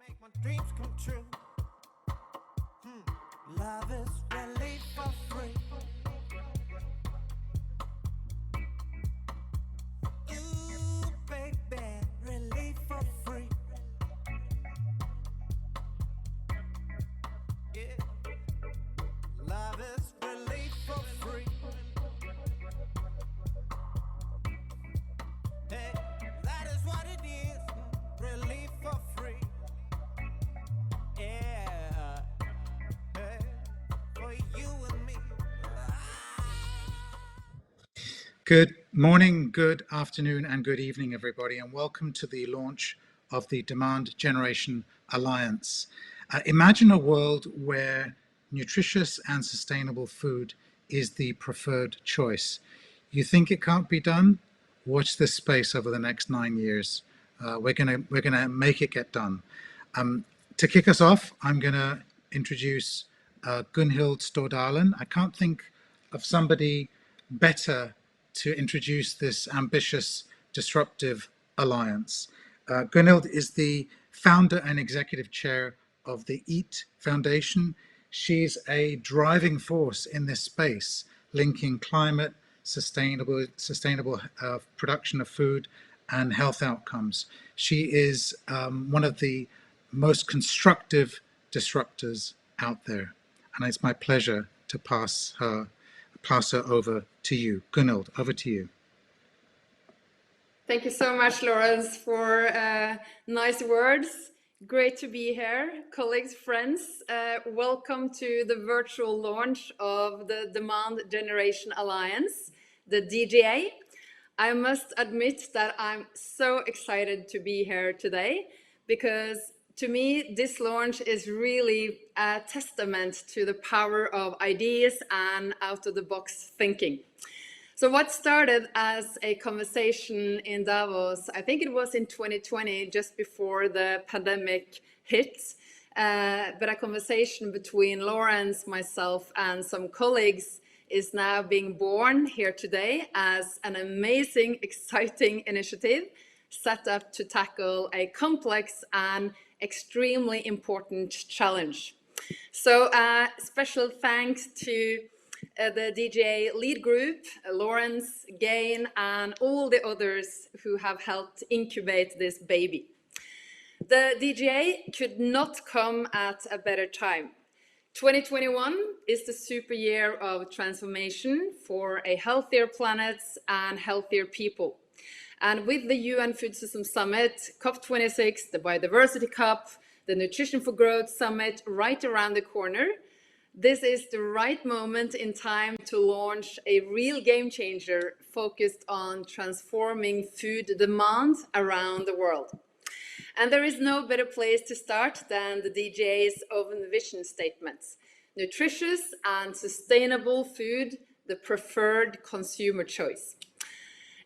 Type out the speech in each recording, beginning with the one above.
make my dreams come true. Love is really for free. Ooh, baby, really for free. Yeah, love is really for free. Hey, that is what it is, really for free. Yeah, hey, for you and me. Good morning, good afternoon, and good evening, everybody, and welcome to the launch of the Demand Generation Alliance. Imagine a world where nutritious and sustainable food is the preferred choice. You think it can't be done? Watch this space over the next 9 years. We're gonna make it get done. To kick us off, I'm gonna introduce Gunhild Stordalen. I can't think of somebody better to introduce this ambitious, disruptive alliance. Gunhild is the founder and executive chair of the EAT Foundation. She's a driving force in this space, linking climate, sustainable production of food, and health outcomes. She is one of the most constructive disruptors out there, and it's my pleasure to pass her over to you. Gunhild, over to you. Thank you so much, Lawrence, for nice words. Great to be here. Colleagues, friends, welcome to the virtual launch of the Demand Generation Alliance, the DGA. I must admit that I'm so excited to be here today because to me, this launch is really a testament to the power of ideas and out-of-the-box thinking. So what started as a conversation in Davos, I think it was in 2020, just before the pandemic hit, but a conversation between Lawrence, myself, and some colleagues is now being born here today as an amazing, exciting initiative set up to tackle a complex and extremely important challenge. So special thanks to the DGA lead group, Lawrence, Gain, and all the others who have helped incubate this baby. The DGA could not come at a better time. 2021 is the super year of transformation for a healthier planet and healthier people. And with the UN Food System Summit, COP26, the Biodiversity Cup, the Nutrition for Growth Summit right around the corner, this is the right moment in time to launch a real game changer focused on transforming food demand around the world. And there is no better place to start than the DGA's own vision statements. Nutritious and sustainable food, the preferred consumer choice.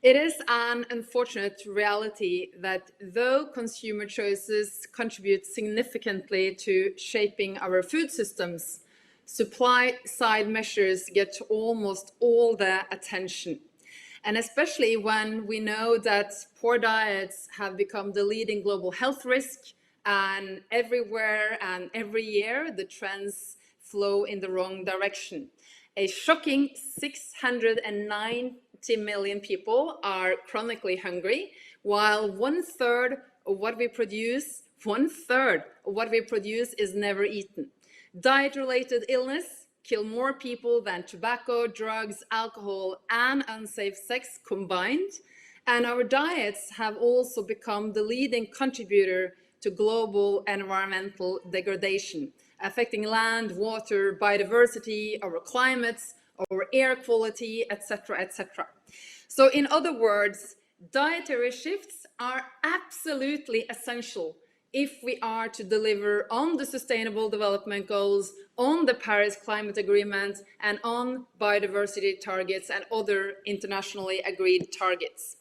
It is an unfortunate reality that though consumer choices contribute significantly to shaping our food systems, supply side measures get almost all the attention. And especially when we know that poor diets have become the leading global health risk, and everywhere and every year the trends flow in the wrong direction. A shocking 690 million people are chronically hungry, while one third of what we produce is never eaten. Diet-related illness kill more people than tobacco, drugs, alcohol, and unsafe sex combined. And our diets have also become the leading contributor to global environmental degradation, affecting land, water, biodiversity, our climates, our air quality, etc., etc. So in other words, dietary shifts are absolutely essential if we are to deliver on the Sustainable Development Goals, on the Paris Climate Agreement, and on biodiversity targets and other internationally agreed targets.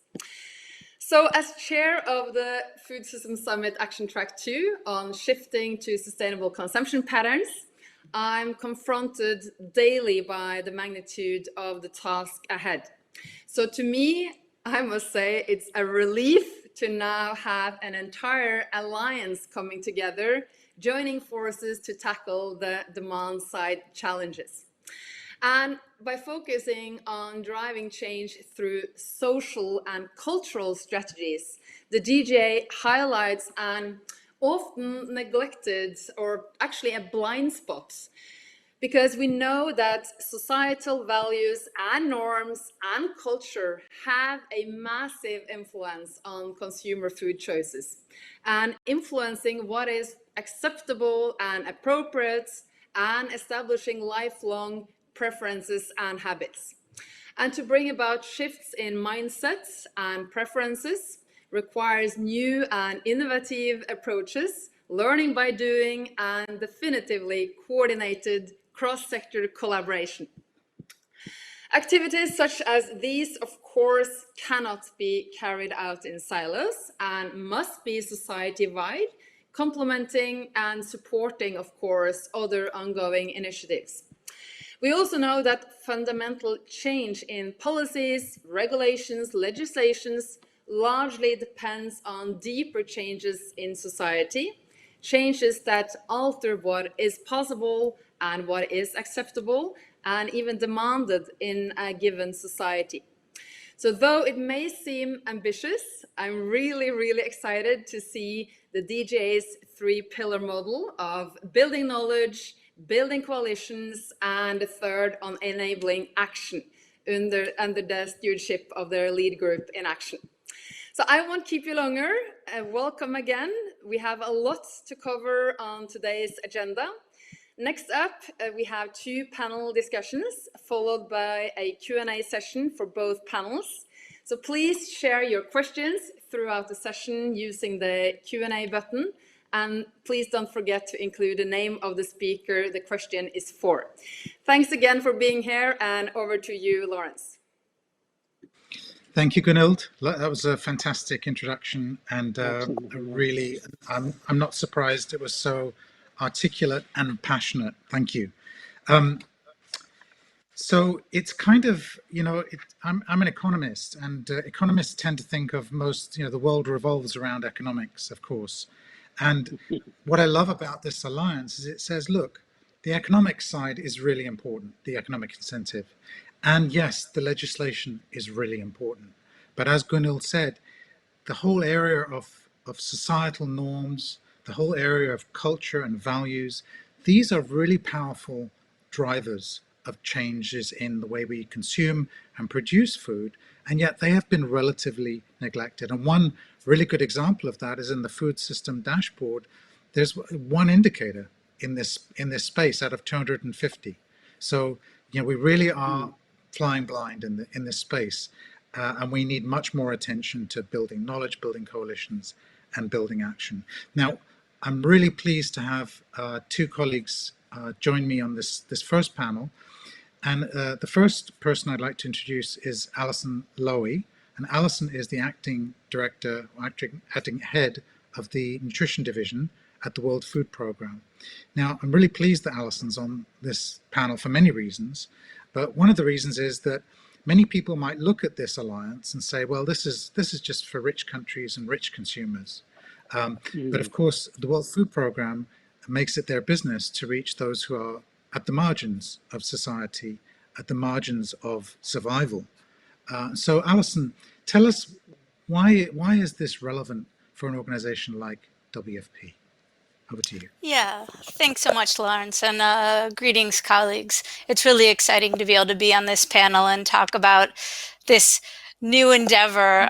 So as chair of the Food System Summit Action Track 2 on shifting to sustainable consumption patterns, I'm confronted daily by the magnitude of the task ahead. So to me, I must say it's a relief to now have an entire alliance coming together, joining forces to tackle the demand side challenges. And by focusing on driving change through social and cultural strategies, the DGA highlights an often neglected, or actually a blind spot, because we know that societal values and norms and culture have a massive influence on consumer food choices and influencing what is acceptable and appropriate and establishing lifelong preferences and habits. And to bring about shifts in mindsets and preferences requires new and innovative approaches, learning by doing, and definitively coordinated cross-sector collaboration. Activities such as these, of course, cannot be carried out in silos and must be society-wide, complementing and supporting, of course, other ongoing initiatives. We also know that fundamental change in policies, regulations, legislations largely depends on deeper changes in society, changes that alter what is possible and what is acceptable and even demanded in a given society. So though it may seem ambitious, I'm really excited to see the DJ's three-pillar model of building knowledge, building coalitions, and the third on enabling action under the stewardship of their lead group in action. So I won't keep you longer. Welcome again. We have a lot to cover on today's agenda. Next up, we have two panel discussions, followed by a Q&A session for both panels. So please share your questions throughout the session using the Q&A button. And please don't forget to include the name of the speaker the question is for. Thanks again for being here, and over to you, Lawrence. Thank you, Gunhild. That was a fantastic introduction, and really, I'm not surprised it was so articulate and passionate. Thank you. So it's kind of, I'm an economist, and economists tend to think of most, the world revolves around economics, of course. And what I love about this alliance is it says, look, the economic side is really important, the economic incentive. And yes, the legislation is really important. But as Gunhild said, the whole area of societal norms, the whole area of culture and values, these are really powerful drivers of changes in the way we consume and produce food, and yet they have been relatively neglected. And one really good example of that is in the food system dashboard. There's one indicator in this space out of 250. So we really are flying blind in this space, and we need much more attention to building knowledge, building coalitions, and building action. Now, I'm really pleased to have two colleagues join me on this first panel. And the first person I'd like to introduce is Alison Lowy. And Alison is the acting director, acting head of the nutrition division at the World Food Programme. Now, I'm really pleased that Alison's on this panel for many reasons, but one of the reasons is that many people might look at this alliance and say, well, this is just for rich countries and rich consumers. But of course, the World Food Programme makes it their business to reach those who are at the margins of society, at the margins of survival. So Alison, tell us why is this relevant for an organization like WFP? Over to you. Yeah, thanks so much, Lawrence, and greetings, colleagues. It's really exciting to be able to be on this panel and talk about this new endeavor.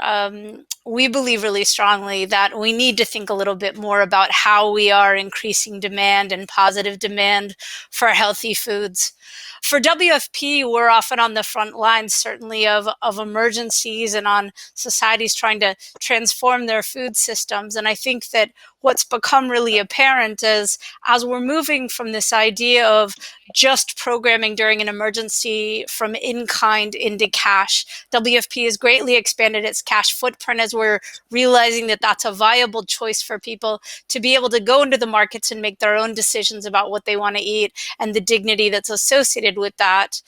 We believe really strongly that we need to think a little bit more about how we are increasing demand and positive demand for healthy foods. For WFP, we're often on the front lines, certainly, of emergencies and on societies trying to transform their food systems. And I think that what's become really apparent is as we're moving from this idea of just programming during an emergency from in-kind into cash, WFP has greatly expanded its cash footprint as we're realizing that that's a viable choice for people to be able to go into the markets and make their own decisions about what they want to eat and the dignity that's associated with that.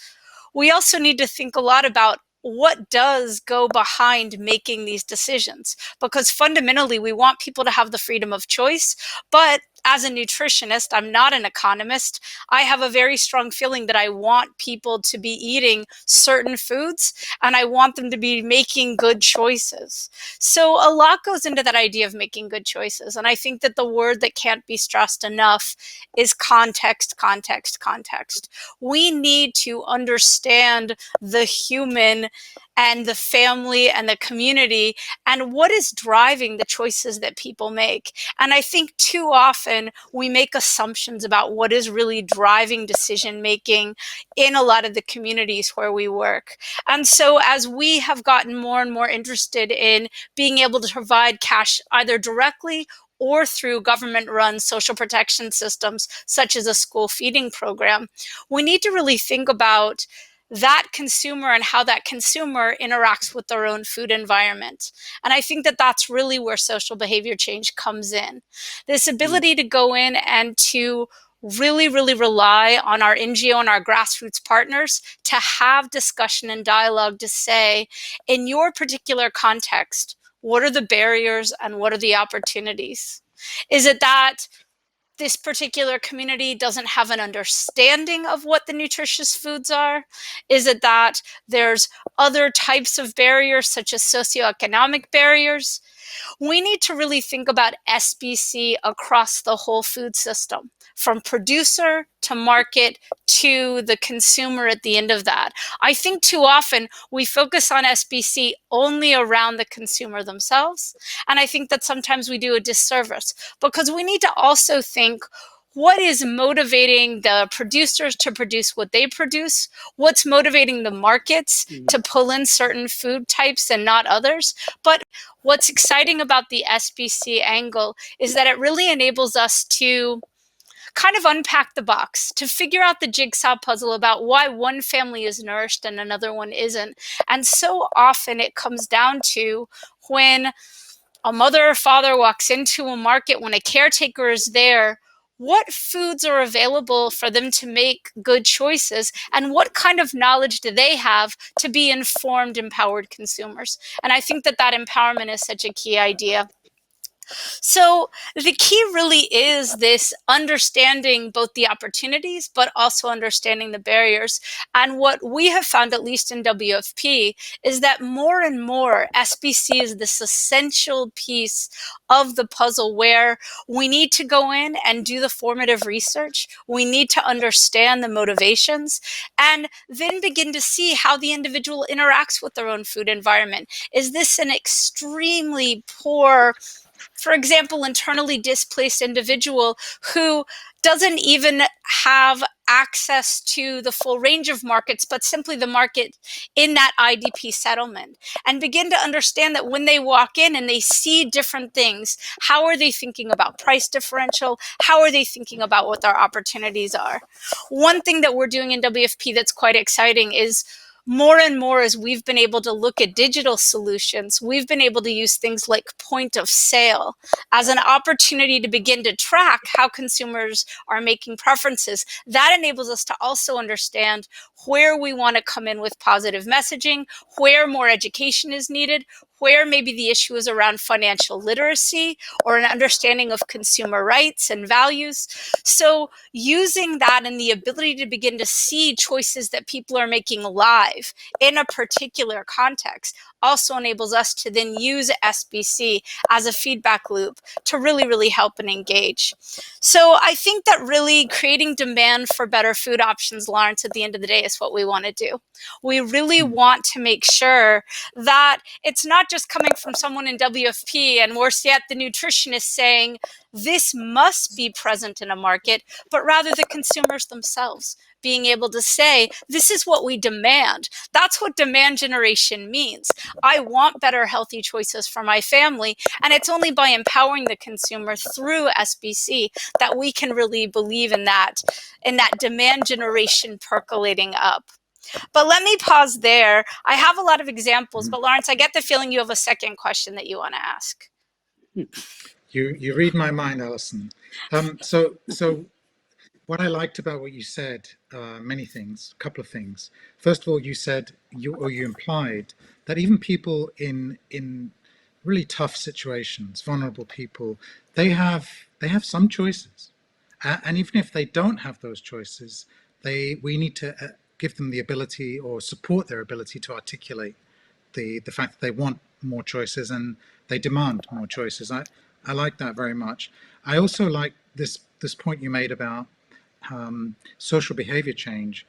We also need to think a lot about what does go behind making these decisions, because fundamentally we want people to have the freedom of choice. But as a nutritionist, I'm not an economist. I have a very strong feeling that I want people to be eating certain foods and I want them to be making good choices. So a lot goes into that idea of making good choices. And I think that the word that can't be stressed enough is context, context, context. We need to understand the human and the family and the community and what is driving the choices that people make. And I think too often we make assumptions about what is really driving decision making in a lot of the communities where we work. And so as we have gotten more and more interested in being able to provide cash either directly or through government-run social protection systems, such as a school feeding program, we need to really think about that consumer and how that consumer interacts with their own food environment. And I think that that's really where social behavior change comes in. This ability to go in and to really, really rely on our NGO and our grassroots partners to have discussion and dialogue to say, in your particular context, what are the barriers and what are the opportunities? Is it that this particular community doesn't have an understanding of what the nutritious foods are? Is it that there's other types of barriers, such as socioeconomic barriers? We need to really think about SBC across the whole food system, from producer to market to the consumer at the end of that. I think too often we focus on SBC only around the consumer themselves. And I think that sometimes we do a disservice, because we need to also think, what is motivating the producers to produce what they produce? What's motivating the markets to pull in certain food types and not others? But what's exciting about the SBC angle is that it really enables us to kind of unpack the box, to figure out the jigsaw puzzle about why one family is nourished and another one isn't. And so often it comes down to when a mother or father walks into a market, when a caretaker is there, what foods are available for them to make good choices, and what kind of knowledge do they have to be informed, empowered consumers? And I think that that empowerment is such a key idea. So the key really is this understanding both the opportunities, but also understanding the barriers. And what we have found, at least in WFP, is that more and more SBC is this essential piece of the puzzle where we need to go in and do the formative research. We need to understand the motivations and then begin to see how the individual interacts with their own food environment. Is this an extremely poor, for example, internally displaced individual who doesn't even have access to the full range of markets, but simply the market in that IDP settlement, and begin to understand that when they walk in and they see different things, how are they thinking about price differential? How are they thinking about what their opportunities are? One thing that we're doing in WFP that's quite exciting is more and more, as we've been able to look at digital solutions, we've been able to use things like point of sale as an opportunity to begin to track how consumers are making preferences. That enables us to also understand where we want to come in with positive messaging, where more education is needed, where maybe the issue is around financial literacy or an understanding of consumer rights and values. So using that and the ability to begin to see choices that people are making live in a particular context also enables us to then use SBC as a feedback loop to really, really help and engage. So I think that really creating demand for better food options, Lawrence, at the end of the day is what we want to do. We really want to make sure that it's not just coming from someone in WFP and worse yet, the nutritionist saying this must be present in a market, but rather the consumers themselves being able to say, this is what we demand. That's what demand generation means. I want better, healthy choices for my family. And it's only by empowering the consumer through SBC that we can really believe in that demand generation percolating up. But let me pause there. I have a lot of examples, but Lawrence, I get the feeling you have a second question that you want to ask. You read my mind, Alison. So what I liked about what you said, many things, a couple of things. First of all, you said you implied that even people in really tough situations, vulnerable people, they have some choices, and even if they don't have those choices, we need to give them the ability or support their ability to articulate the fact that they want more choices and they demand more choices. I like that very much. I also like this point you made about social behavior change.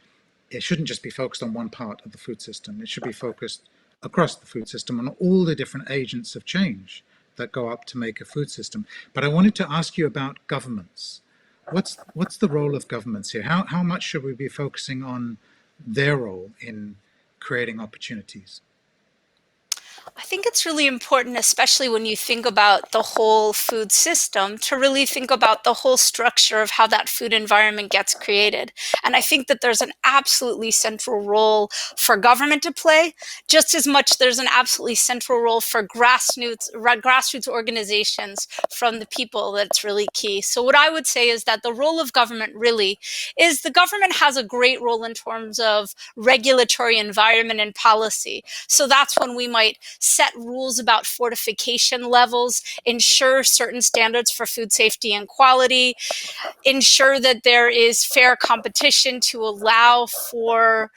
It shouldn't just be focused on one part of the food system. It should be focused across the food system on all the different agents of change that go up to make a food system. But I wanted to ask you about governments. What's the role of governments here? How much should we be focusing on their role in creating opportunities? I think it's really important, especially when you think about the whole food system, to really think about the whole structure of how that food environment gets created. And I think that there's an absolutely central role for government to play, just as much there's an absolutely central role for grassroots organizations from the people that's really key. So what I would say is that the role of government really is the government has a great role in terms of regulatory environment and policy. So that's when we might set rules about fortification levels, ensure certain standards for food safety and quality, ensure that there is fair competition to allow for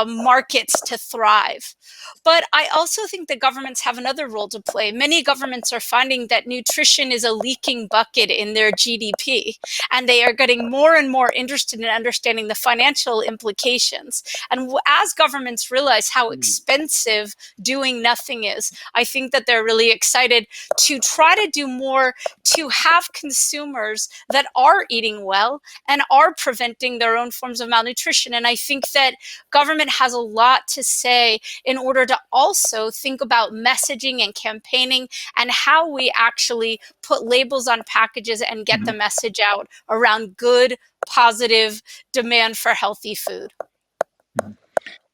markets to thrive. But I also think that governments have another role to play. Many governments are finding that nutrition is a leaking bucket in their GDP, and they are getting more and more interested in understanding the financial implications. And as governments realize how expensive doing nothing is, I think that they're really excited to try to do more to have consumers that are eating well and are preventing their own forms of malnutrition. And I think that government has a lot to say in order to also think about messaging and campaigning and how we actually put labels on packages and get the message out around good, positive demand for healthy food.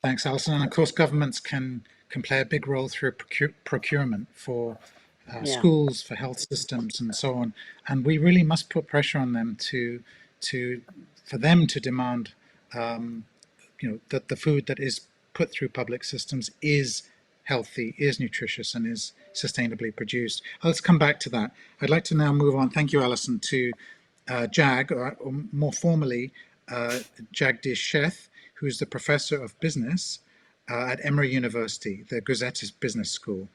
Thanks, Alison. And of course, governments can play a big role through procurement for schools, for health systems, and so on. And we really must put pressure on them for them to demand, that the food that is put through public systems is healthy, is nutritious, and is sustainably produced. Let's come back to that. I'd like to now move on. Thank you, Alison. To Jag, or more formally, Jagdish Sheth, who's the professor of business at Emory University, the Gazette Business School.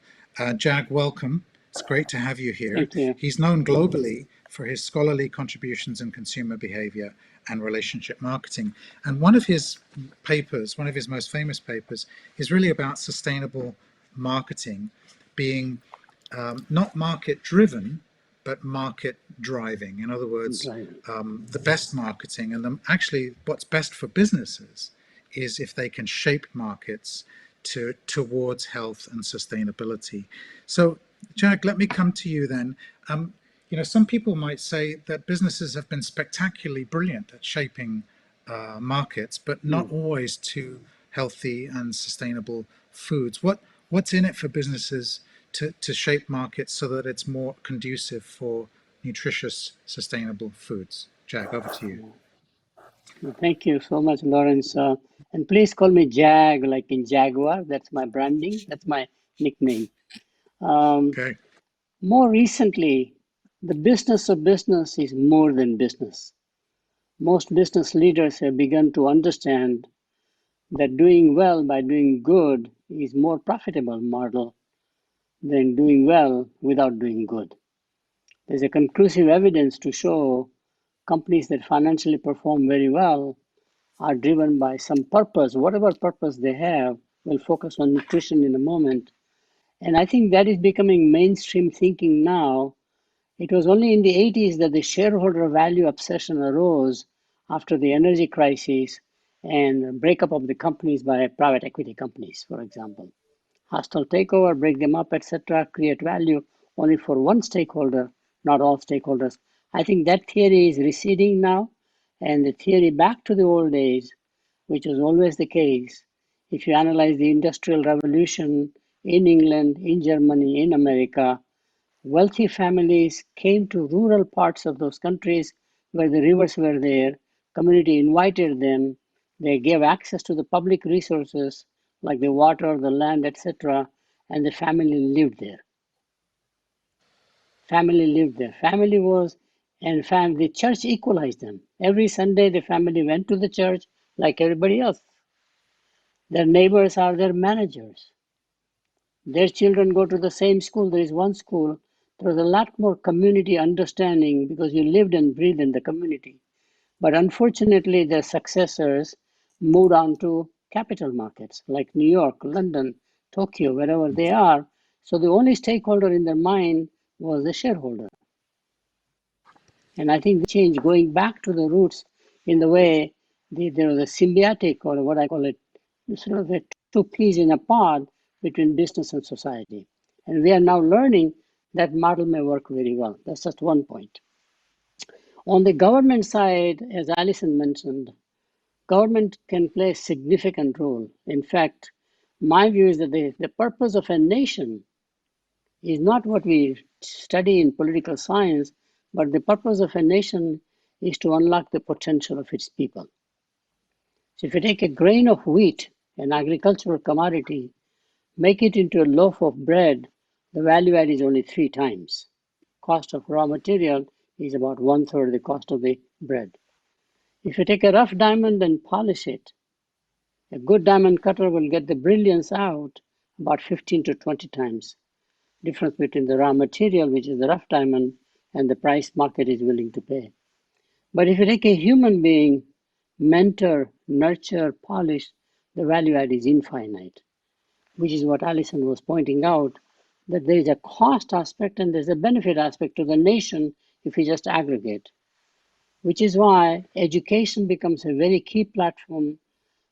Jag, welcome. It's great to have you here. Thank you. He's known globally for his scholarly contributions in consumer behavior and relationship marketing. And one of his papers, one of his most famous papers, is really about sustainable marketing being not market driven, but market driving. In other words, the best marketing and actually what's best for businesses is if they can shape markets towards health and sustainability. So, Jag, let me come to you then. Some people might say that businesses have been spectacularly brilliant at shaping markets, but not always to healthy and sustainable foods. What's in it for businesses to shape markets so that it's more conducive for nutritious, sustainable foods? Jag, over to you. Thank you so much, Lawrence. And please call me Jag, like in Jaguar. That's my branding. That's my nickname. Okay. More recently, the business of business is more than business. Most business leaders have begun to understand that doing well by doing good is more profitable model than doing well without doing good. There's a conclusive evidence to show companies that financially perform very well are driven by some purpose. Whatever purpose they have, we'll focus on nutrition in a moment. And I think that is becoming mainstream thinking now. It was only in the 80s that the shareholder value obsession arose after the energy crisis and breakup of the companies by private equity companies, for example. Hostile takeover, break them up, etc., create value only for one stakeholder, not all stakeholders. I think that theory is receding now, and the theory back to the old days, which was always the case. If you analyze the Industrial Revolution in England, in Germany, in America, wealthy families came to rural parts of those countries where the rivers were there community invited them. They gave access to the public resources like the water, the land, etc., and the family lived there. Family lived there. Family was, and the church equalized them. Every Sunday, the family went to the church like everybody else. Their neighbors are their managers. Their children go to the same school. There is one school. There was a lot more community understanding because you lived and breathed in the community. But unfortunately, their successors moved on to capital markets like New York, London, Tokyo, wherever they are. So the only stakeholder in their mind was the shareholder. And I think the change, going back to the roots in the way there was a symbiotic, or what I call it, sort of a two peas in a pod between business and society. And we are now learning that model may work very well. That's just one point. On the government side, as Alison mentioned, government can play a significant role. In fact, my view is that the purpose of a nation is not what we study in political science, but the purpose of a nation is to unlock the potential of its people. So if you take a grain of wheat, an agricultural commodity, make it into a loaf of bread, the value add is only 3 times. Cost of raw material is about 1/3 the cost of the bread. If you take a rough diamond and polish it, a good diamond cutter will get the brilliance out about 15 to 20 times. Difference between the raw material, which is the rough diamond, and the price market is willing to pay. But if you take a human being, mentor, nurture, polish, the value add is infinite, which is what Alison was pointing out, that there is a cost aspect and there's a benefit aspect to the nation if we just aggregate, which is why education becomes a very key platform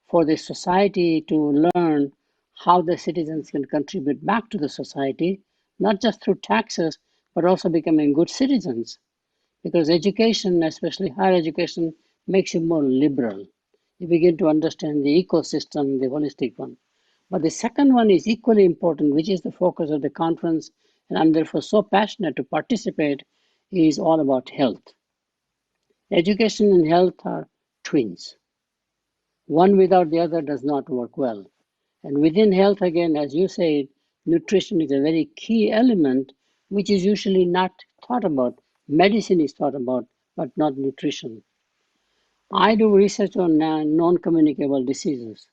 for the society to learn how the citizens can contribute back to the society, not just through taxes, but also becoming good citizens. Because education, especially higher education, makes you more liberal. You begin to understand the ecosystem, the holistic one. But the second one is equally important, which is the focus of the conference, and I'm therefore so passionate to participate, is all about health. Education and health are twins. One without the other does not work well. And within health, again, as you said, nutrition is a very key element, which is usually not thought about. Medicine is thought about, but not nutrition. I do research on non-communicable diseases.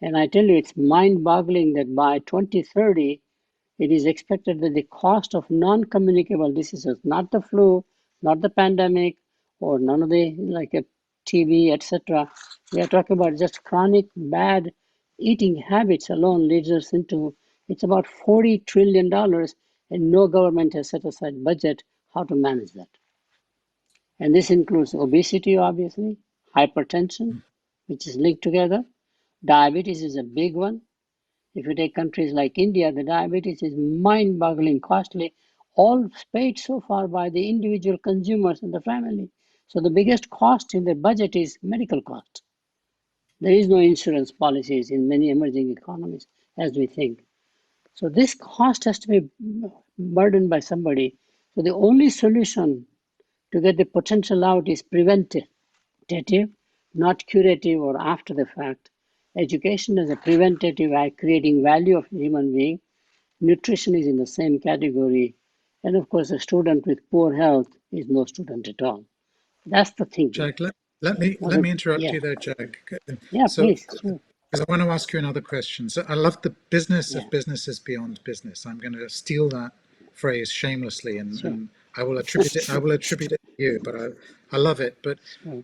And I tell you, it's mind-boggling that by 2030, it is expected that the cost of non-communicable diseases, not the flu, not the pandemic, or none of the like a TB, etc. We are talking about just chronic bad eating habits alone leads us into, it's about $40 trillion, and no government has set aside budget how to manage that. And this includes obesity, obviously, hypertension, which is linked together. Diabetes is a big one. If you take countries like India, the diabetes is mind-boggling costly, all paid so far by the individual consumers and the family. So the biggest cost in the budget is medical cost. There is no insurance policies in many emerging economies as we think. So this cost has to be burdened by somebody. So the only solution to get the potential out is preventative, not curative or after the fact. Education is a preventative creating value of human being. Nutrition is in the same category. And of course, a student with poor health is no student at all. That's the thinking. Jack, let me interrupt you there, Jack. Yeah, So, please. Sure. because I want to ask you another question. So, I love the business Yeah, of businesses beyond business. I'm going to steal that phrase shamelessly, sure. and I will attribute it. I will attribute it to you, but I love it. But Sure.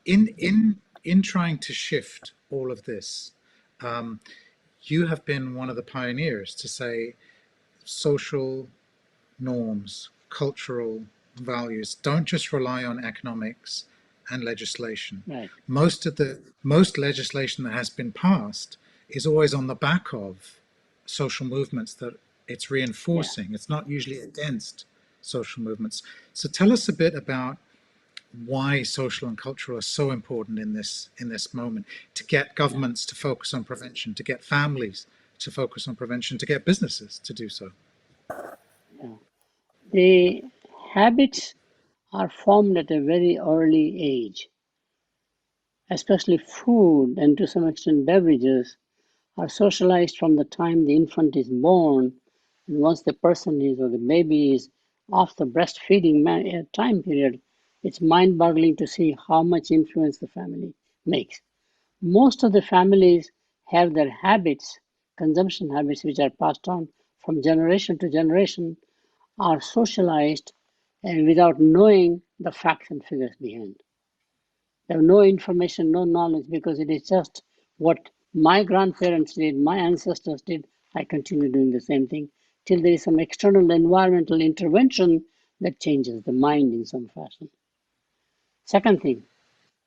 in trying to shift all of this, you have been one of the pioneers to say social norms, cultural values don't just rely on economics and legislation. Right. Most legislation that has been passed is always on the back of social movements that it's Yeah. reinforcing. It's not usually against social movements. So tell us a bit about why social and cultural are so important in this moment, to get governments to focus on prevention, to get families to focus on prevention, to get businesses to do so. Yeah. The habits are formed at a very early age. especially food and to some extent beverages, are socialized from the time the infant is born. And once the person is or the baby is off the breastfeeding time period, it's mind-boggling to see how much influence the family makes. Most of the families have their habits, consumption habits, which are passed on from generation to generation, are socialized and without knowing the facts and figures behind. They have no information, no knowledge, because it is just what my grandparents did, my ancestors did. I continue doing the same thing till there is some external environmental intervention that changes the mind in some fashion. Second thing,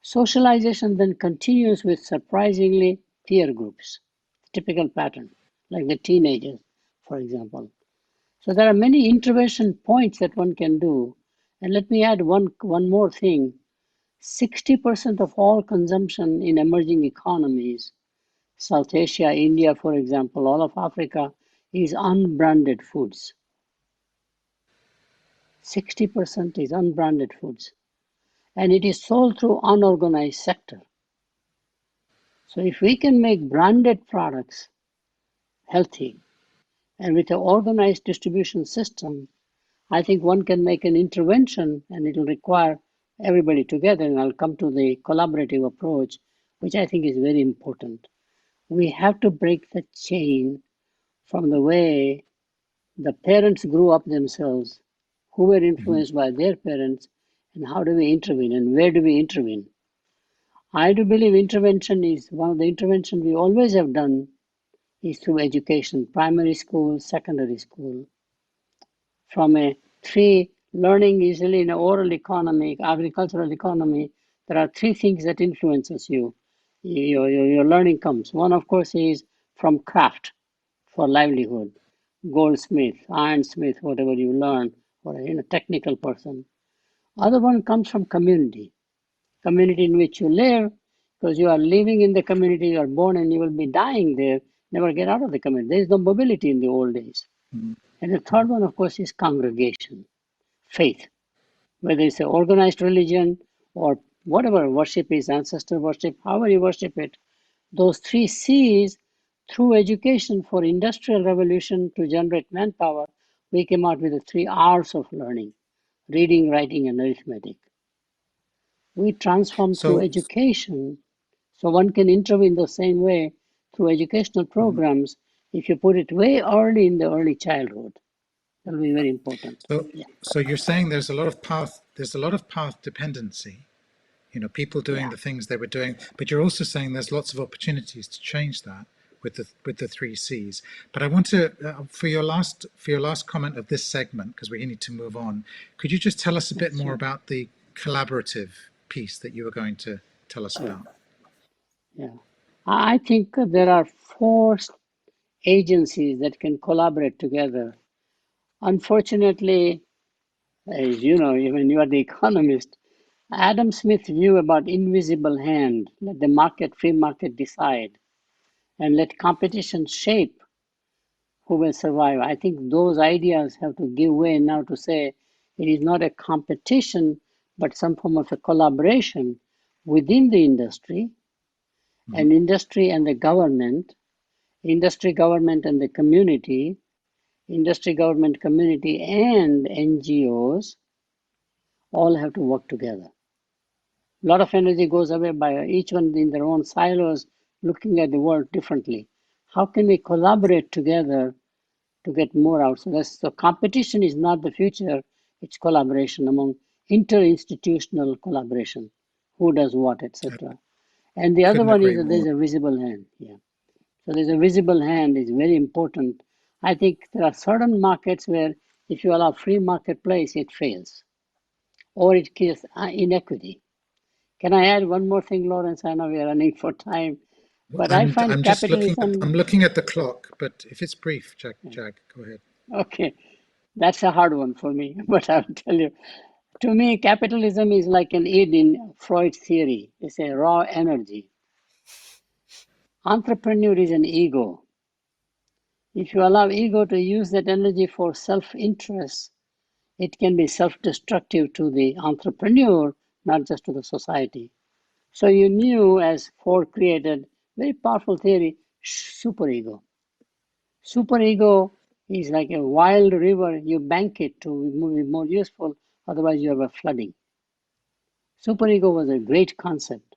socialization then continues with surprisingly peer groups, typical pattern, like the teenagers, for example. So there are many intervention points that one can do. And let me add one more thing. 60% of all consumption in emerging economies, South Asia, India, for example, all of Africa, is unbranded foods. 60% is unbranded foods. And it is sold through unorganized sector. So if we can make branded products healthy and with an organized distribution system, I think one can make an intervention and it will require everybody together. And I'll come to the collaborative approach, which I think is very important. We have to break the chain from the way the parents grew up themselves, who were influenced by their parents, and how do we intervene and where do we intervene. I do believe intervention is one of the interventions we always have done is through education, primary school, secondary school. From a three learning usually in an oral economy, agricultural economy, there are three things that influences you. Your learning comes. One, of course, is from craft for livelihood, goldsmith, ironsmith, whatever you learn, or a technical person. Other one comes from community in which you live, because you are living in the community, you are born and you will be dying there, never get out of the community. There is no mobility in the old days. And the third one, of course, is congregation, faith, whether it's an organized religion or whatever worship is, ancestor worship, however you worship it. Those three C's, through education for industrial revolution to generate manpower, we came out with the 3 R's of learning: reading, writing, and arithmetic. We transform through So, education, so one can intervene the same way through educational programs if you put it way early in the early childhood. That will be very important. so, Yeah, so you're saying there's a lot of path dependency, people doing yeah, the things they were doing, but you're also saying there's lots of opportunities to change that with the three C's. But I want to, for your last comment of this segment, because we need to move on, could you just tell us a bit more sure, about the collaborative piece that you were going to tell us sure. about? Yeah. I think there are 4 agencies that can collaborate together. Unfortunately, as you know, when you are the economist, Adam Smith's view about invisible hand, let the market, free market decide, and let competition shape who will survive. I think those ideas have to give way now to say it is not a competition, but some form of a collaboration within the industry, and industry and the government, industry, government, and the community, industry, government, community, and NGOs all have to work together. A lot of energy goes away by each one in their own silos, looking at the world differently. How can we collaborate together to get more out? So competition is not the future, it's collaboration among interinstitutional collaboration. Who does what, I etc. And the other couldn't one is agree that more. there's a visible hand. Yeah. So there's a visible hand is very important. I think there are certain markets where if you allow free marketplace, it fails or it creates inequity. Can I add one more thing, Lawrence? I know we are running for time, but I find I'm just looking at capitalism, I'm looking at the clock, but if it's brief, Jag, go ahead. okay, that's a hard one for me, but I'll tell you. To me, capitalism is like an id in Freud's theory. It's a raw energy. Entrepreneur is an ego. If you allow ego to use that energy for self-interest, it can be self-destructive to the entrepreneur, not just to the society. So you knew, as Ford created, very powerful theory, superego. Superego is like a wild river. You bank it to be more useful, otherwise you have a flooding. Superego was a great concept.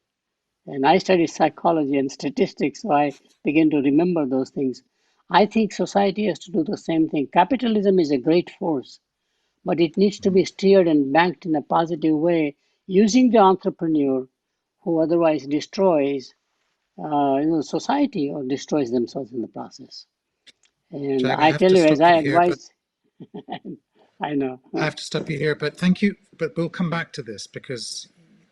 And I studied psychology and statistics, so I began to remember those things. I think society has to do the same thing. Capitalism is a great force, but it needs to be steered and banked in a positive way using the entrepreneur who otherwise destroys society or destroys themselves in the process. And Jag, I I have tell to you, as stop I you here, but advise, I know. I have to stop you here. But thank you. But we'll come back to this because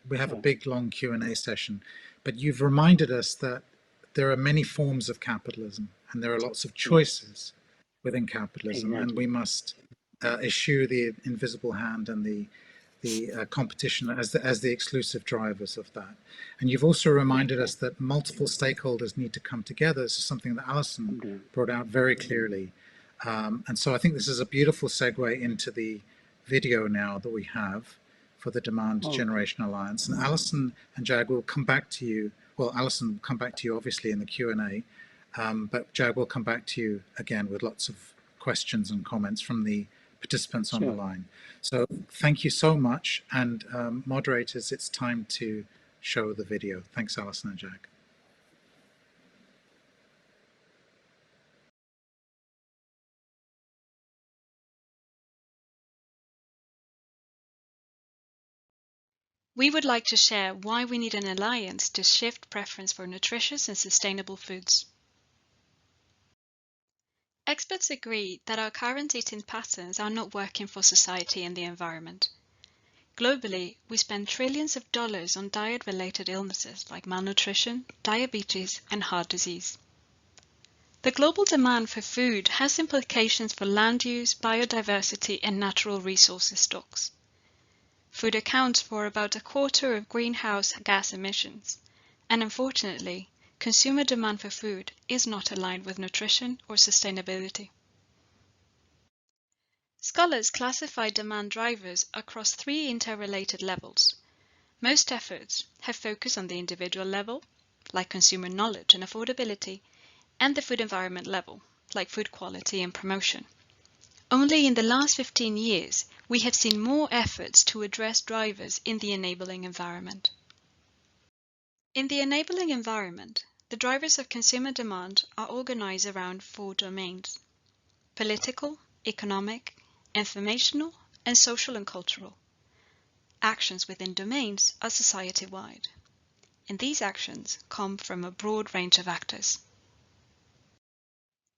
we have a Sure. big, long Q&A session. But you've reminded us that there are many forms of capitalism and there are lots of Yes, choices within capitalism, and exactly. we must eschew the invisible hand and the competition as the exclusive drivers of that. And you've also reminded us that multiple stakeholders need to come together. This is something that Alison brought out very clearly. And so I think this is a beautiful segue into the video now that we have for the Demand Okay, Generation Alliance. And Alison and Jag will come back to you. Well, Alison will come back to you obviously in the Q&A, but Jag will come back to you again with lots of questions and comments from the participants on the sure. line. So thank you so much. And moderators, it's time to show the video. Thanks, Alison and Jag. We would like to share why we need an alliance to shift preference for nutritious and sustainable foods. Experts agree that our current eating patterns are not working for society and the environment. Globally, we spend trillions of dollars on diet-related illnesses like malnutrition, diabetes, and heart disease. The global demand for food has implications for land use, biodiversity, and natural resources stocks. Food accounts for about a quarter of greenhouse gas emissions, and unfortunately, consumer demand for food is not aligned with nutrition or sustainability. Scholars classify demand drivers across three interrelated levels. Most efforts have focused on the individual level, like consumer knowledge and affordability, and the food environment level, like food quality and promotion. Only in the last 15 years, we have seen more efforts to address drivers in the enabling environment. In the enabling environment, the drivers of consumer demand are organized around four domains: political, economic, informational, and social and cultural. Actions within domains are society-wide, and these actions come from a broad range of actors.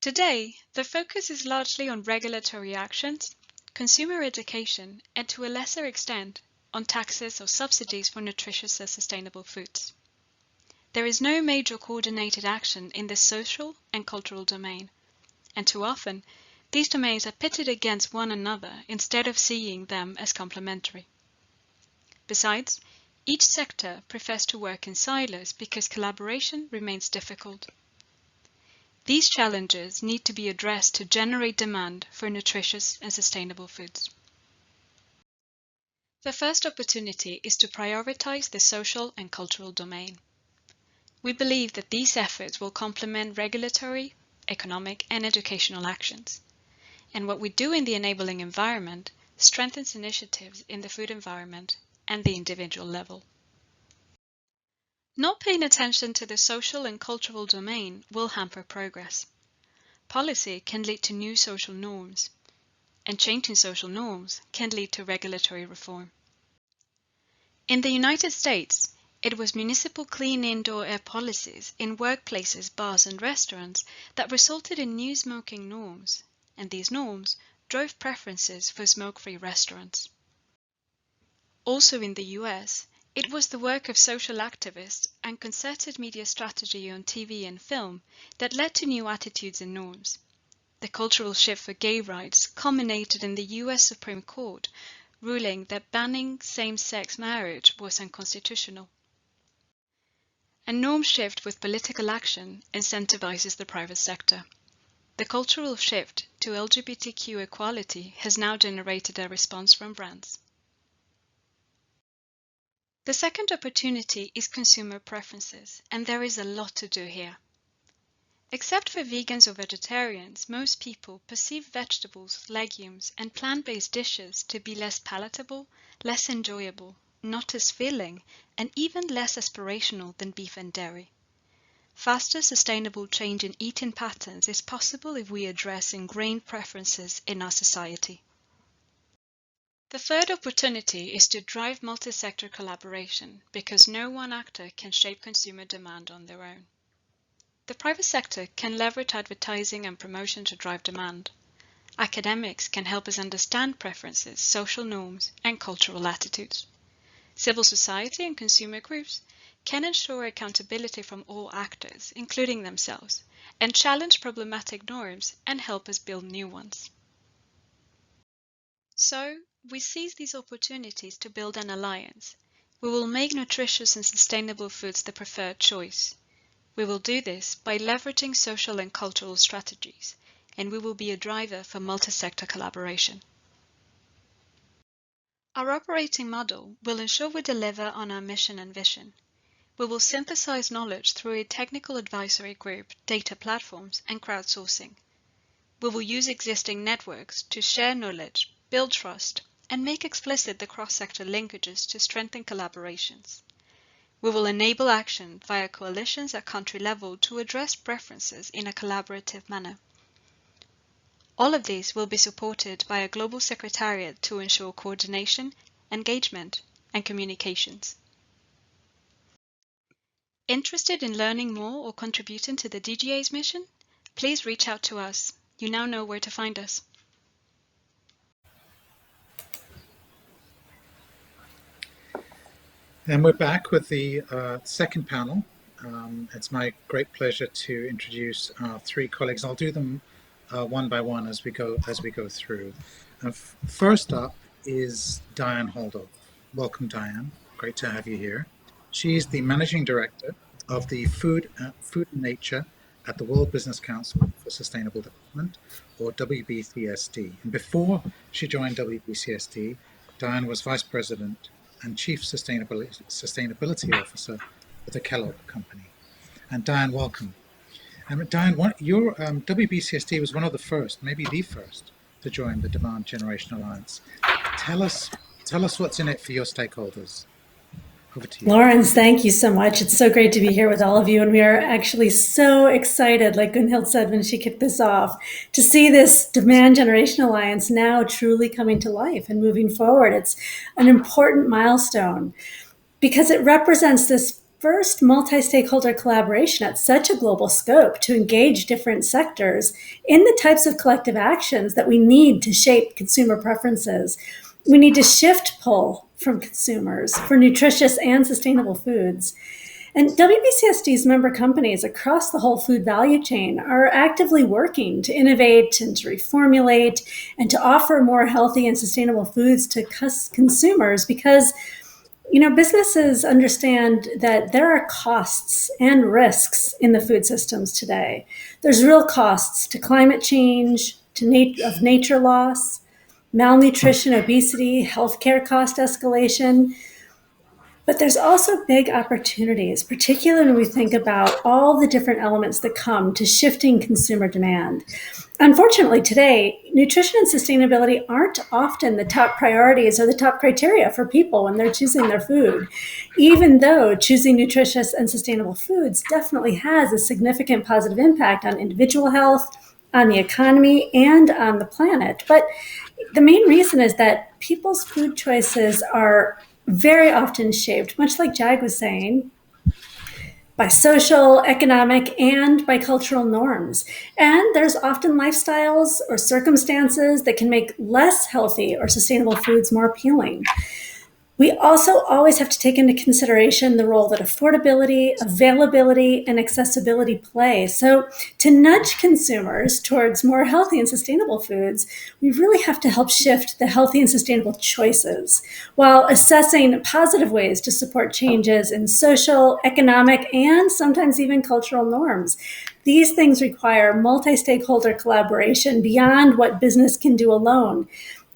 Today, the focus is largely on regulatory actions, consumer education, and to a lesser extent, on taxes or subsidies for nutritious and sustainable foods. There is no major coordinated action in the social and cultural domain, and too often, these domains are pitted against one another instead of seeing them as complementary. Besides, each sector prefers to work in silos because collaboration remains difficult. These challenges need to be addressed to generate demand for nutritious and sustainable foods. The first opportunity is to prioritize the social and cultural domain. We believe that these efforts will complement regulatory, economic, and educational actions. And what we do in the enabling environment strengthens initiatives in the food environment and the individual level. Not paying attention to the social and cultural domain will hamper progress. Policy can lead to new social norms, and changing social norms can lead to regulatory reform. In the United States, it was municipal clean indoor air policies in workplaces, bars, and restaurants that resulted in new smoking norms, and these norms drove preferences for smoke-free restaurants. Also in the US, it was the work of social activists and concerted media strategy on TV and film that led to new attitudes and norms. The cultural shift for gay rights culminated in the US Supreme Court ruling that banning same-sex marriage was unconstitutional. A norm shift with political action incentivizes the private sector. The cultural shift to LGBTQ equality has now generated a response from brands. The second opportunity is consumer preferences, and there is a lot to do here. Except for vegans or vegetarians, most people perceive vegetables, legumes, and plant-based dishes to be less palatable, less enjoyable, not as filling, and even less aspirational than beef and dairy. Faster, sustainable change in eating patterns is possible if we address ingrained preferences in our society. The third opportunity is to drive multi-sector collaboration, because no one actor can shape consumer demand on their own. The private sector can leverage advertising and promotion to drive demand. Academics can help us understand preferences, social norms, and cultural attitudes. Civil society and consumer groups can ensure accountability from all actors, including themselves, and challenge problematic norms and help us build new ones. So, we seize these opportunities to build an alliance. We will make nutritious and sustainable foods the preferred choice. We will do this by leveraging social and cultural strategies, and we will be a driver for multi-sector collaboration. Our operating model will ensure we deliver on our mission and vision. We will synthesize knowledge through a technical advisory group, data platforms, and crowdsourcing. We will use existing networks to share knowledge, build trust, and make explicit the cross-sector linkages to strengthen collaborations. We will enable action via coalitions at country level to address preferences in a collaborative manner. All of these will be supported by a global secretariat to ensure coordination, engagement, and communications. Interested in learning more or contributing to the DGA's mission? Please reach out to us. You now know where to find us. And we're back with the second panel. It's my great pleasure to introduce our three colleagues. I'll do them one by one as we go through. First up is Diane Holdorf. Welcome, Diane. Great to have you here. She's the Managing Director of the Food and Nature at the World Business Council for Sustainable Development, or WBCSD. And before she joined WBCSD, Diane was Vice President and Chief Sustainability Officer for the Kellogg Company. And Diane, welcome. And Diane, your WBCSD was one of the first, maybe the first, to join the Demand Generation Alliance. Tell us what's in it for your stakeholders. Over to you. Lawrence, thank you so much. It's so great to be here with all of you. And we are actually so excited, like Gunhild said when she kicked this off, to see this Demand Generation Alliance now truly coming to life and moving forward. It's an important milestone because it represents this first multi-stakeholder collaboration at such a global scope to engage different sectors in the types of collective actions that we need to shape consumer preferences. We need to shift pull from consumers for nutritious and sustainable foods. And WBCSD's member companies across the whole food value chain are actively working to innovate and to reformulate and to offer more healthy and sustainable foods to consumers because, you know, businesses understand that there are costs and risks in the food systems today. There's real costs to climate change, to nature loss, malnutrition, obesity, healthcare cost escalation. But there's also big opportunities, particularly when we think about all the different elements that come to shifting consumer demand. Unfortunately, today, nutrition and sustainability aren't often the top priorities or the top criteria for people when they're choosing their food, even though choosing nutritious and sustainable foods definitely has a significant positive impact on individual health, on the economy, and on the planet. But the main reason is that people's food choices are very often shaped, much like Jag was saying, by social, economic, and by cultural norms. And there's often lifestyles or circumstances that can make less healthy or sustainable foods more appealing. We also always have to take into consideration the role that affordability, availability, and accessibility play. So to nudge consumers towards more healthy and sustainable foods, we really have to help shift the healthy and sustainable choices while assessing positive ways to support changes in social, economic, and sometimes even cultural norms. These things require multi-stakeholder collaboration beyond what business can do alone.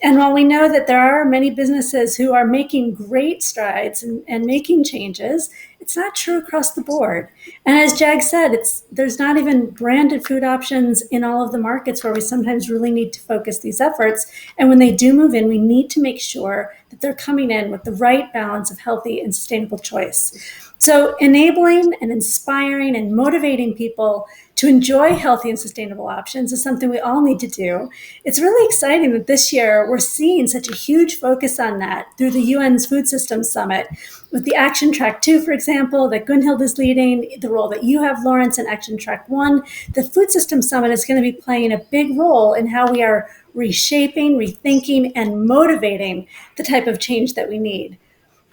And while we know that there are many businesses who are making great strides and making changes, it's not true across the board. And as Jag said, there's not even branded food options in all of the markets where we sometimes really need to focus these efforts. And when they do move in, we need to make sure that they're coming in with the right balance of healthy and sustainable choice. So enabling and inspiring and motivating people to enjoy healthy and sustainable options is something we all need to do. It's really exciting that this year we're seeing such a huge focus on that through the UN's Food Systems Summit, with the Action Track 2, for example, that Gunhild is leading, the role that you have, Lawrence, in Action Track 1. The Food Systems Summit is going to be playing a big role in how we are reshaping, rethinking, and motivating the type of change that we need.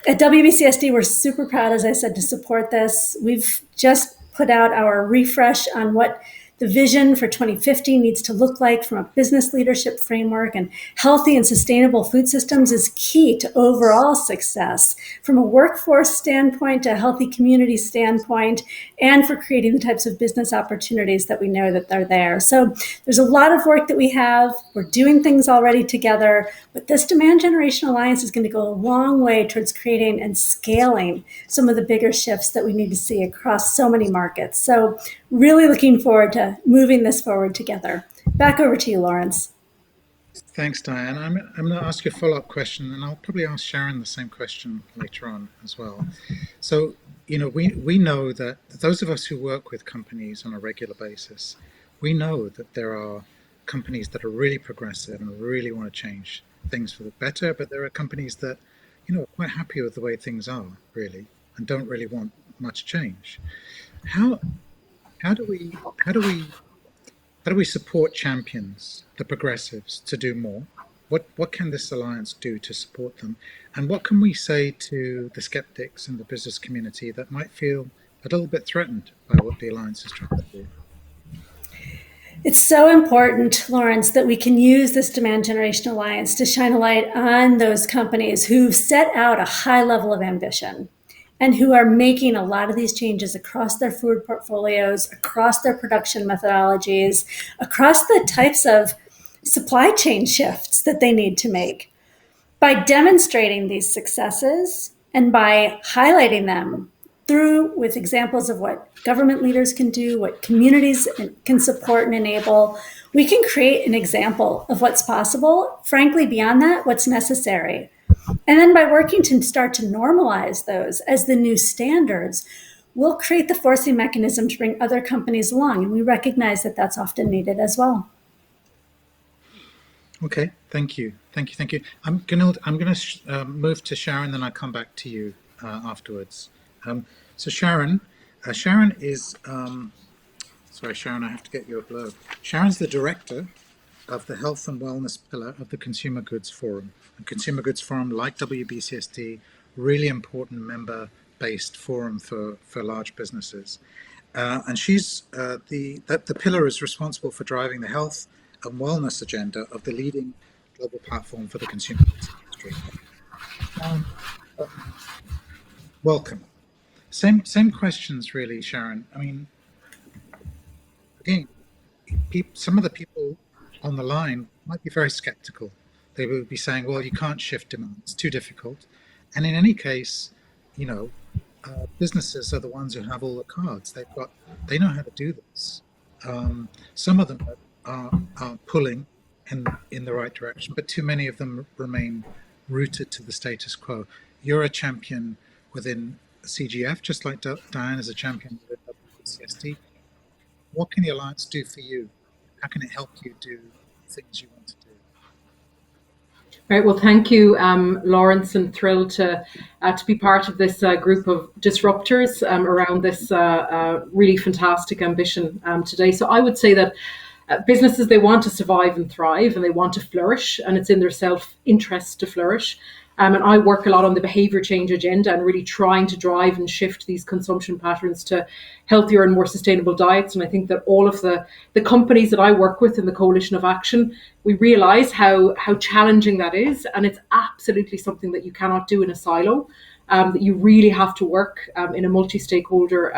At WBCSD, we're super proud, as I said, to support this. We've just put out our refresh on what the vision for 2050 needs to look like from a business leadership framework, and healthy and sustainable food systems is key to overall success from a workforce standpoint, to a healthy community standpoint, and for creating the types of business opportunities that we know that are there. So there's a lot of work that we have. We're doing things already together, but this Demand Generation Alliance is going to go a long way towards creating and scaling some of the bigger shifts that we need to see across so many markets. So really looking forward to moving this forward together. Back over to you, Lawrence. Thanks, Diane. I'm going to ask you a follow-up question, and I'll probably ask Sharon the same question later on as well. So, we know that those of us who work with companies on a regular basis, we know that there are companies that are really progressive and really want to change things for the better, but there are companies that, are quite happy with the way things are, really, and don't really want much change. How do we support champions, the progressives, to do more? What can this alliance do to support them? And what can we say to the skeptics in the business community that might feel a little bit threatened by what the alliance is trying to do? It's so important, Lawrence, that we can use this Demand Generation Alliance to shine a light on those companies who've set out a high level of ambition and who are making a lot of these changes across their food portfolios, across their production methodologies, across the types of supply chain shifts that they need to make. By demonstrating these successes and by highlighting them through with examples of what government leaders can do, what communities can support and enable, we can create an example of what's possible. Frankly, beyond that, what's necessary. And then by working to start to normalize those as the new standards, we'll create the forcing mechanism to bring other companies along. And we recognize that that's often needed as well. Okay, thank you. I'm going to move to Sharon, then I'll come back to you afterwards. So Sharon is, sorry, Sharon, I have to get your blurb. Sharon's the director of the Health and Wellness pillar of the Consumer Goods Forum. The Consumer Goods Forum, like WBCSD, really important member-based forum for large businesses. And she's the pillar is responsible for driving the health and wellness agenda of the leading global platform for the consumer goods industry. Welcome. Same questions, really, Sharon. I mean, again, some of the people on the line might be very skeptical. They would be saying, well, you can't shift demand, it's too difficult. And in any case, businesses are the ones who have all the cards. They know how to do this. Some of them are pulling in the right direction, but too many of them remain rooted to the status quo. You're a champion within CGF, just like Diane is a champion within WCSD. What can the Alliance do for you? How can it help you do things you want to do? Right. Well, thank you, Lawrence, and thrilled to be part of this group of disruptors around this really fantastic ambition today. So I would say that businesses, they want to survive and thrive, and they want to flourish, and it's in their self-interest to flourish. And I work a lot on the behavior change agenda and really trying to drive and shift these consumption patterns to healthier and more sustainable diets. And I think that all of the companies that I work with in the Coalition of Action, we realize how challenging that is. And it's absolutely something that you cannot do in a silo, that you really have to work in a multi-stakeholder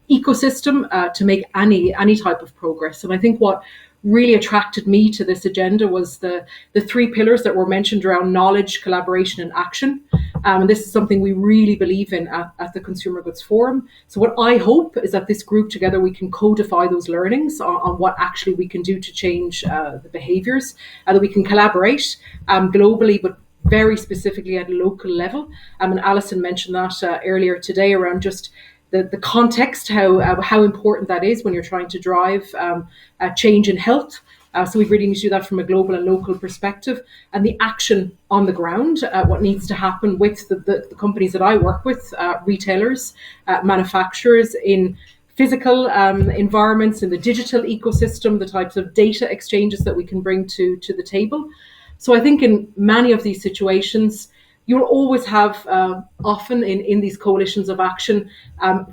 ecosystem to make any type of progress. And I think what really attracted me to this agenda was the three pillars that were mentioned around knowledge, collaboration, and action. And this is something we really believe in at the Consumer Goods Forum. So what I hope is that this group together, we can codify those learnings on what actually we can do to change the behaviours, and that we can collaborate globally, but very specifically at a local level. And Alison mentioned that earlier today around just the context, how important that is when you're trying to drive change in health. So we really need to do that from a global and local perspective, and the action on the ground, what needs to happen with the companies that I work with, retailers, manufacturers in physical environments, in the digital ecosystem, the types of data exchanges that we can bring to the table. So I think in many of these situations, you'll always have, often in these coalitions of action,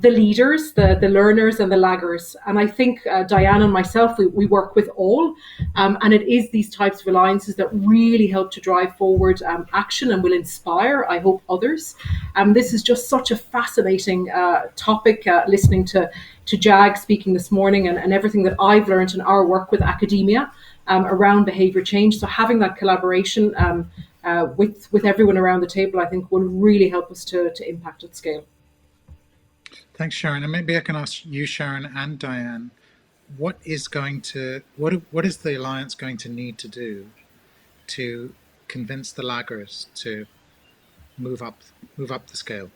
the leaders, the learners, and the laggers. And I think Diane and myself, we work with all. And it is these types of alliances that really help to drive forward action and will inspire, I hope, others. This is just such a fascinating topic, listening to Jag speaking this morning, and everything that I've learned in our work with academia around behaviour change. So having that collaboration with everyone around the table, I think, will really help us to impact at scale. Thanks, Sharon. And maybe I can ask you, Sharon and Diane, what is the Alliance going to need to do to convince the laggers to move up the scale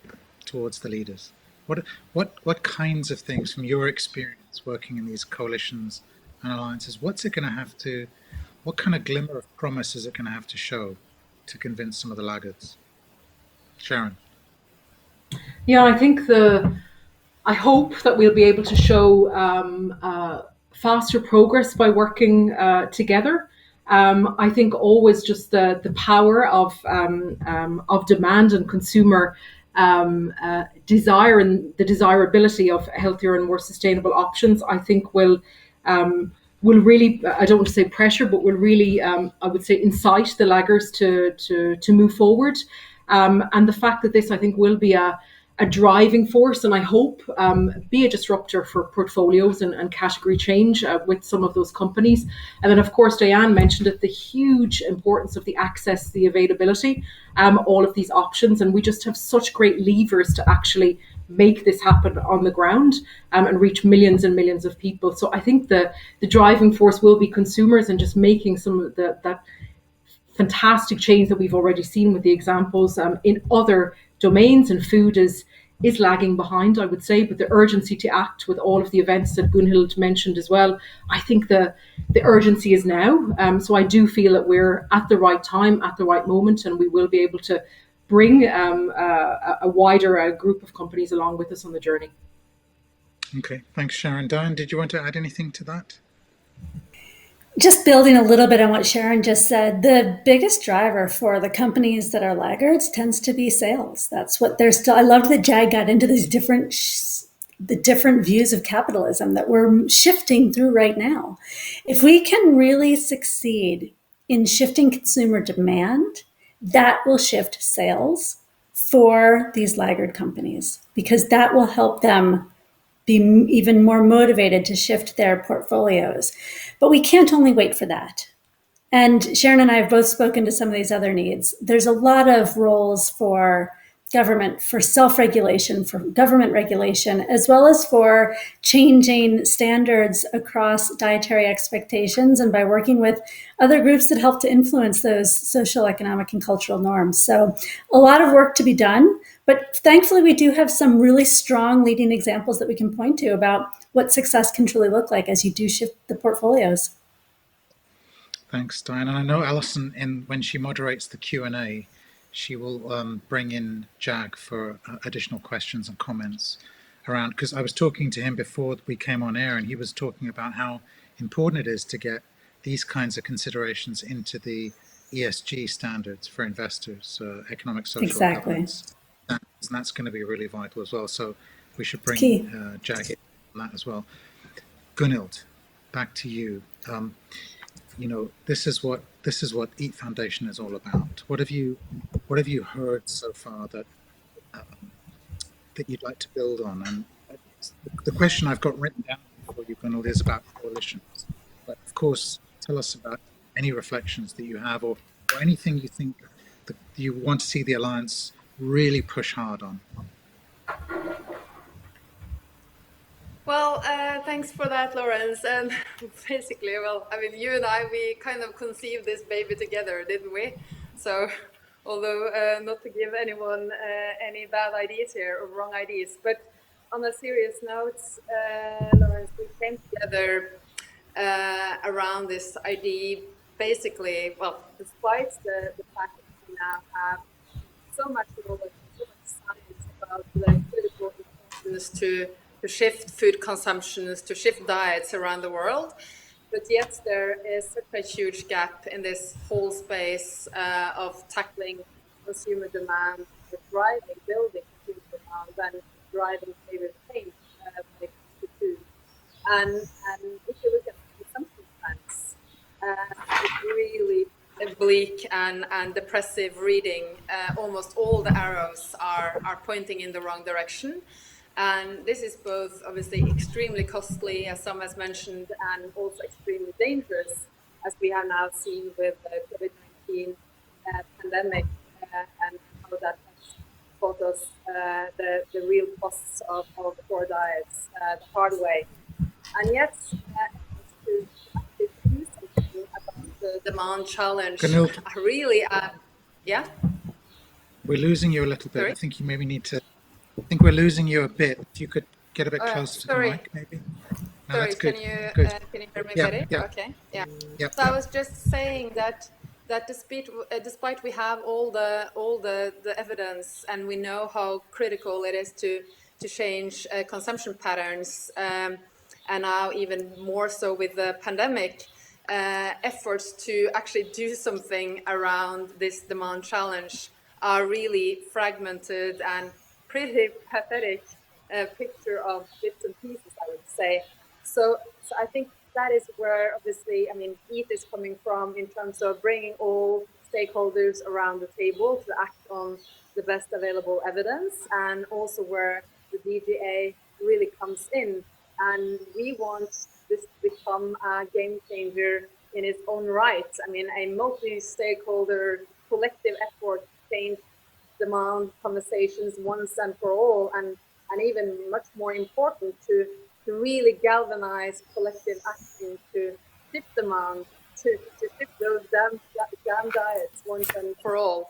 towards the leaders? What kinds of things, from your experience working in these coalitions and alliances, what kind of glimmer of promise is it going to have to show to convince some of the laggards? Sharon. Yeah, I hope that we'll be able to show faster progress by working together. I think always just the power of demand and consumer desire, and the desirability of healthier and more sustainable options, I think will really, I don't want to say pressure, but will really, I would say, incite the laggers to move forward. And the fact that this, I think, will be a driving force, and I hope be a disruptor for portfolios and category change with some of those companies. And then, of course, Diane mentioned it, the huge importance of the access, the availability, all of these options. And we just have such great levers to actually make this happen on the ground and reach millions and millions of people. So I think the driving force will be consumers, and just making some of that fantastic change that we've already seen with the examples in other domains. And food is lagging behind, I would say, but the urgency to act with all of the events that Gunhild mentioned as well, I think the urgency is now. So I do feel that we're at the right time, at the right moment, and we will be able to bring a wider group of companies along with us on the journey. Okay, thanks, Sharon. Diane, did you want to add anything to that? Just building a little bit on what Sharon just said, the biggest driver for the companies that are laggards tends to be sales. That's what they're still. I loved that Jag got into these the different views of capitalism that we're shifting through right now. If we can really succeed in shifting consumer demand, that will shift sales for these laggard companies, because that will help them be even more motivated to shift their portfolios. But we can't only wait for that. And Sharon and I have both spoken to some of these other needs. There's a lot of roles for government, for self-regulation, for government regulation, as well as for changing standards across dietary expectations, and by working with other groups that help to influence those social, economic, and cultural norms. So a lot of work to be done, but thankfully we do have some really strong leading examples that we can point to about what success can truly look like as you do shift the portfolios. Thanks, Diane. And I know Alison, when she moderates the Q&A, she will bring in Jag for additional questions and comments around, because I was talking to him before we came on air, and he was talking about how important it is to get these kinds of considerations into the ESG standards for investors, economic, social governance. And that's going to be really vital as well. So we should bring Jag in on that as well. Gunhild, back to you. This is what Eat Foundation is all about. What have you heard so far that you'd like to build on? And the question I've got written down for you, Gunhild, is about coalitions. But of course, tell us about any reflections that you have, or anything you think that you want to see the Alliance really push hard on. Well, thanks for that, Lawrence. And basically, well, I mean, you and I, we kind of conceived this baby together, didn't we? So, although not to give anyone any bad ideas here or wrong ideas, but on a serious note, Lawrence, we came together around this idea. Basically, well, despite the fact that we now have so much knowledge and so much science about the critical importance to shift food consumptions, to shift diets around the world. But yet there is such a huge gap in this whole space of tackling consumer demand, driving, building consumer demand, and driving behavior change when it comes to food. And if you look at consumption trends, it's really bleak and depressive reading. Almost all the arrows are pointing in the wrong direction. And this is both obviously extremely costly, as some has mentioned, and also extremely dangerous, as we have now seen with the COVID-19 pandemic and how that has taught us the real costs of poor diets the hard way. And yet, to actually do something about the demand challenge, Gunhild, really, yeah? we're losing you a little bit. Sorry? I think you maybe need to. I think we're losing you a bit. If you could get a bit closer to the Sorry. mic, maybe. No, Sorry, that's good. can Good. you hear me Yeah, better? yeah, Okay, yeah. yeah, So I yeah. was just saying that despite we have all the evidence and we know how critical it is to change consumption patterns, and now even more so with the pandemic, efforts to actually do something around this demand challenge are really fragmented and pretty pathetic picture of bits and pieces, I would say. So I think that is where, obviously, I mean, EAT is coming from in terms of bringing all stakeholders around the table to act on the best available evidence, and also where the DGA really comes in. And we want this to become a game changer in its own right. I mean, a multi-stakeholder collective effort to change demand conversations once and for all, and even much more important to really galvanize collective action to shift demand, to shift those damn diets once and for all.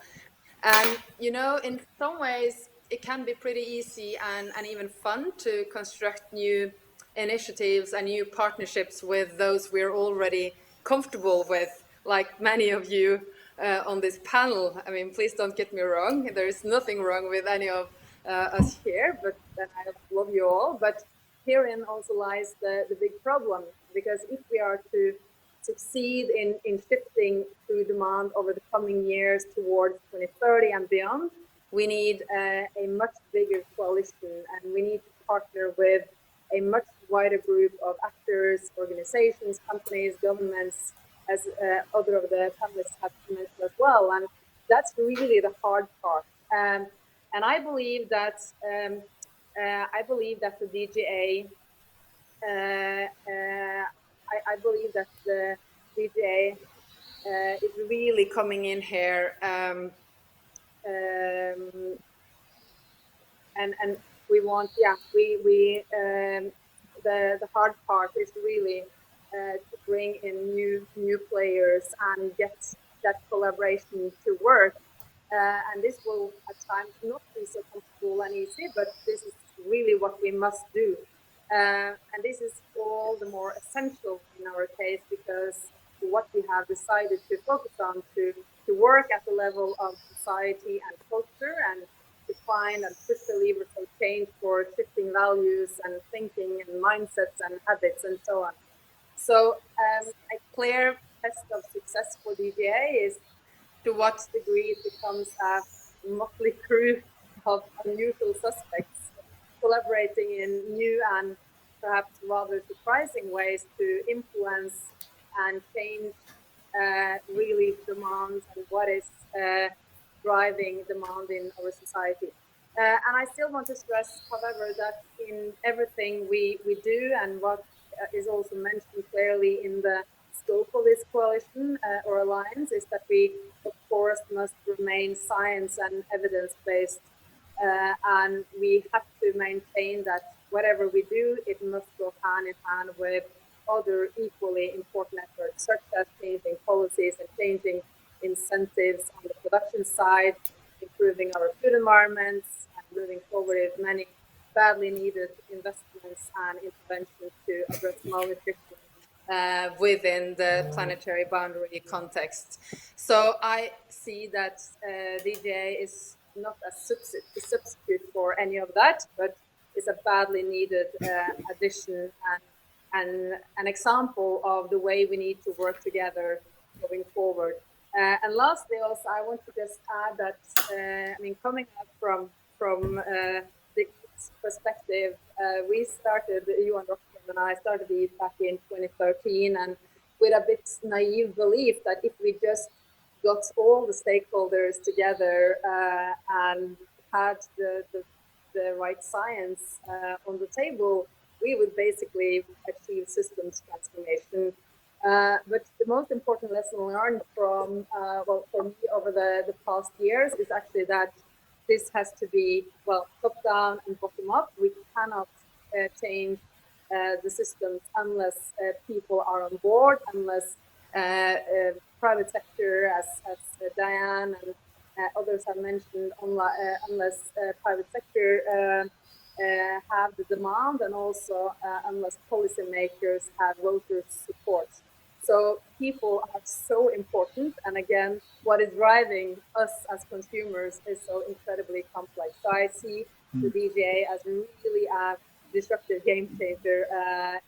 And you know, in some ways, it can be pretty easy and even fun to construct new initiatives and new partnerships with those we're already comfortable with, like many of you on this panel. I mean, please don't get me wrong. There is nothing wrong with any of us here, but then I love you all. But herein also lies the big problem, because if we are to succeed in shifting food demand over the coming years towards 2030 and beyond, we need a much bigger coalition, and we need to partner with a much wider group of actors, organizations, companies, governments, as other of the panelists have mentioned as well. And that's really the hard part. And I believe that the DGA, I believe that the DGA is really coming in here, and we want, yeah, the hard part is really to bring in new players and get that collaboration to work. And this will at times not be so comfortable and easy, but this is really what we must do. And this is all the more essential in our case, because what we have decided to focus on to work at the level of society and culture, and to find and push the levers of change for shifting values and thinking and mindsets and habits and so on. So a clear test of success for DGA is to what degree it becomes a motley crew of unusual suspects collaborating in new and perhaps rather surprising ways to influence and change really demand and what is driving demand in our society. And I still want to stress, however, that in everything we do and what is also mentioned clearly in the scope of this coalition or alliance, is that we, of course, must remain science and evidence-based, and we have to maintain that whatever we do, it must go hand in hand with other equally important efforts, such as changing policies and changing incentives on the production side, improving our food environments, and moving forward with many badly needed investments and interventions to address malnutrition within the planetary boundary context. So I see that DGA is not a substitute for any of that, but is a badly needed addition and an example of the way we need to work together going forward. And lastly, also, I want to just add that, I mean, coming up from the perspective, we started, you and Roxanne and I started the back in 2013, and with a bit naive belief that if we just got all the stakeholders together and had the right science on the table, we would basically achieve systems transformation. But the most important lesson learned from, well, for me over the past years is actually that this has to be, well, top down and bottom up. We cannot change the systems unless people are on board, unless private sector, as Diane and others have mentioned, unless private sector have the demand, and also unless policymakers have voters' support. So people are so important, and again, what is driving us as consumers is so incredibly complex. So I see the DGA as really a disruptive game changer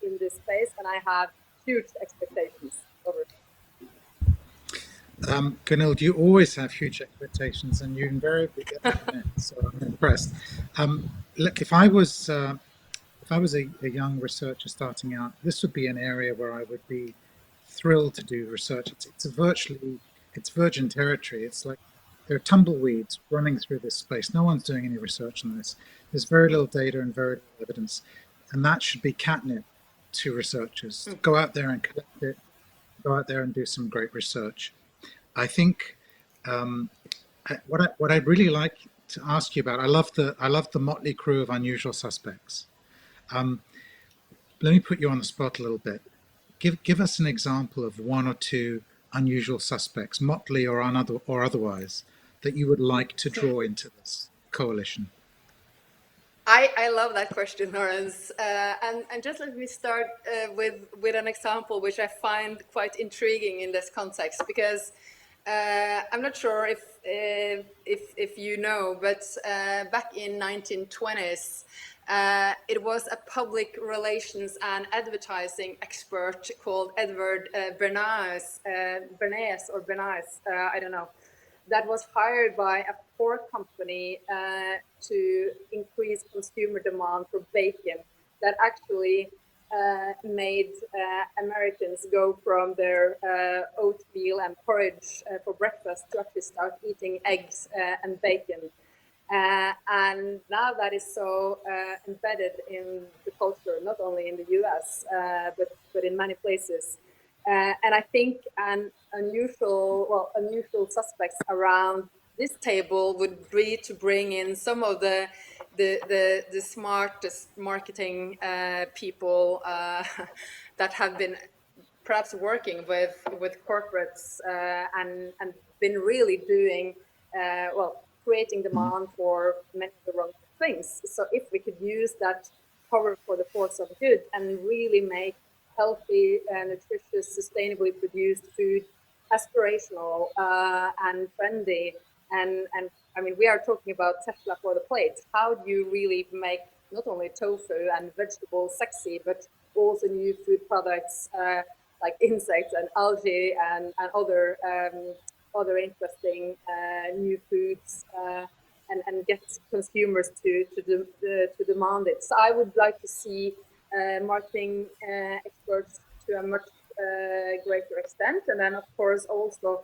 in this space, and I have huge expectations over it. Gunhild, you always have huge expectations, and you invariably get them met, so I'm impressed. Look, if I was a young researcher starting out, this would be an area where I would be thrilled to do research. It's virgin territory. It's like there are tumbleweeds running through this space. No one's doing any research on this. There's very little data and very little evidence, and that should be catnip to researchers. Go out there and collect it. Go out there and do some great research. I think what I'd really like to ask you about. I love the motley crew of unusual suspects. Let me put you on the spot a little bit. Give us an example of one or two unusual suspects, motley or otherwise, that you would like to draw into this coalition. I love that question, Lawrence. And just let me start with an example which I find quite intriguing in this context, because I'm not sure if you know, but back in 1920s, it was a public relations and advertising expert called Edward Bernays, I don't know, that was hired by a pork company to increase consumer demand for bacon, that actually made Americans go from their oatmeal and porridge for breakfast to actually start eating eggs and bacon. And now that is so embedded in the culture, not only in the US, but in many places. And I think an unusual suspects around this table would be to bring in some of the smartest marketing people that have been perhaps working with corporates and been really doing creating demand for many of the wrong things. So if we could use that power for the force of good and really make healthy, nutritious, sustainably produced food aspirational and trendy, and I mean, we are talking about Tesla for the plate. How do you really make not only tofu and vegetables sexy, but also new food products like insects and algae and other interesting new foods and get consumers to demand it. So I would like to see marketing experts to a much greater extent, and then of course also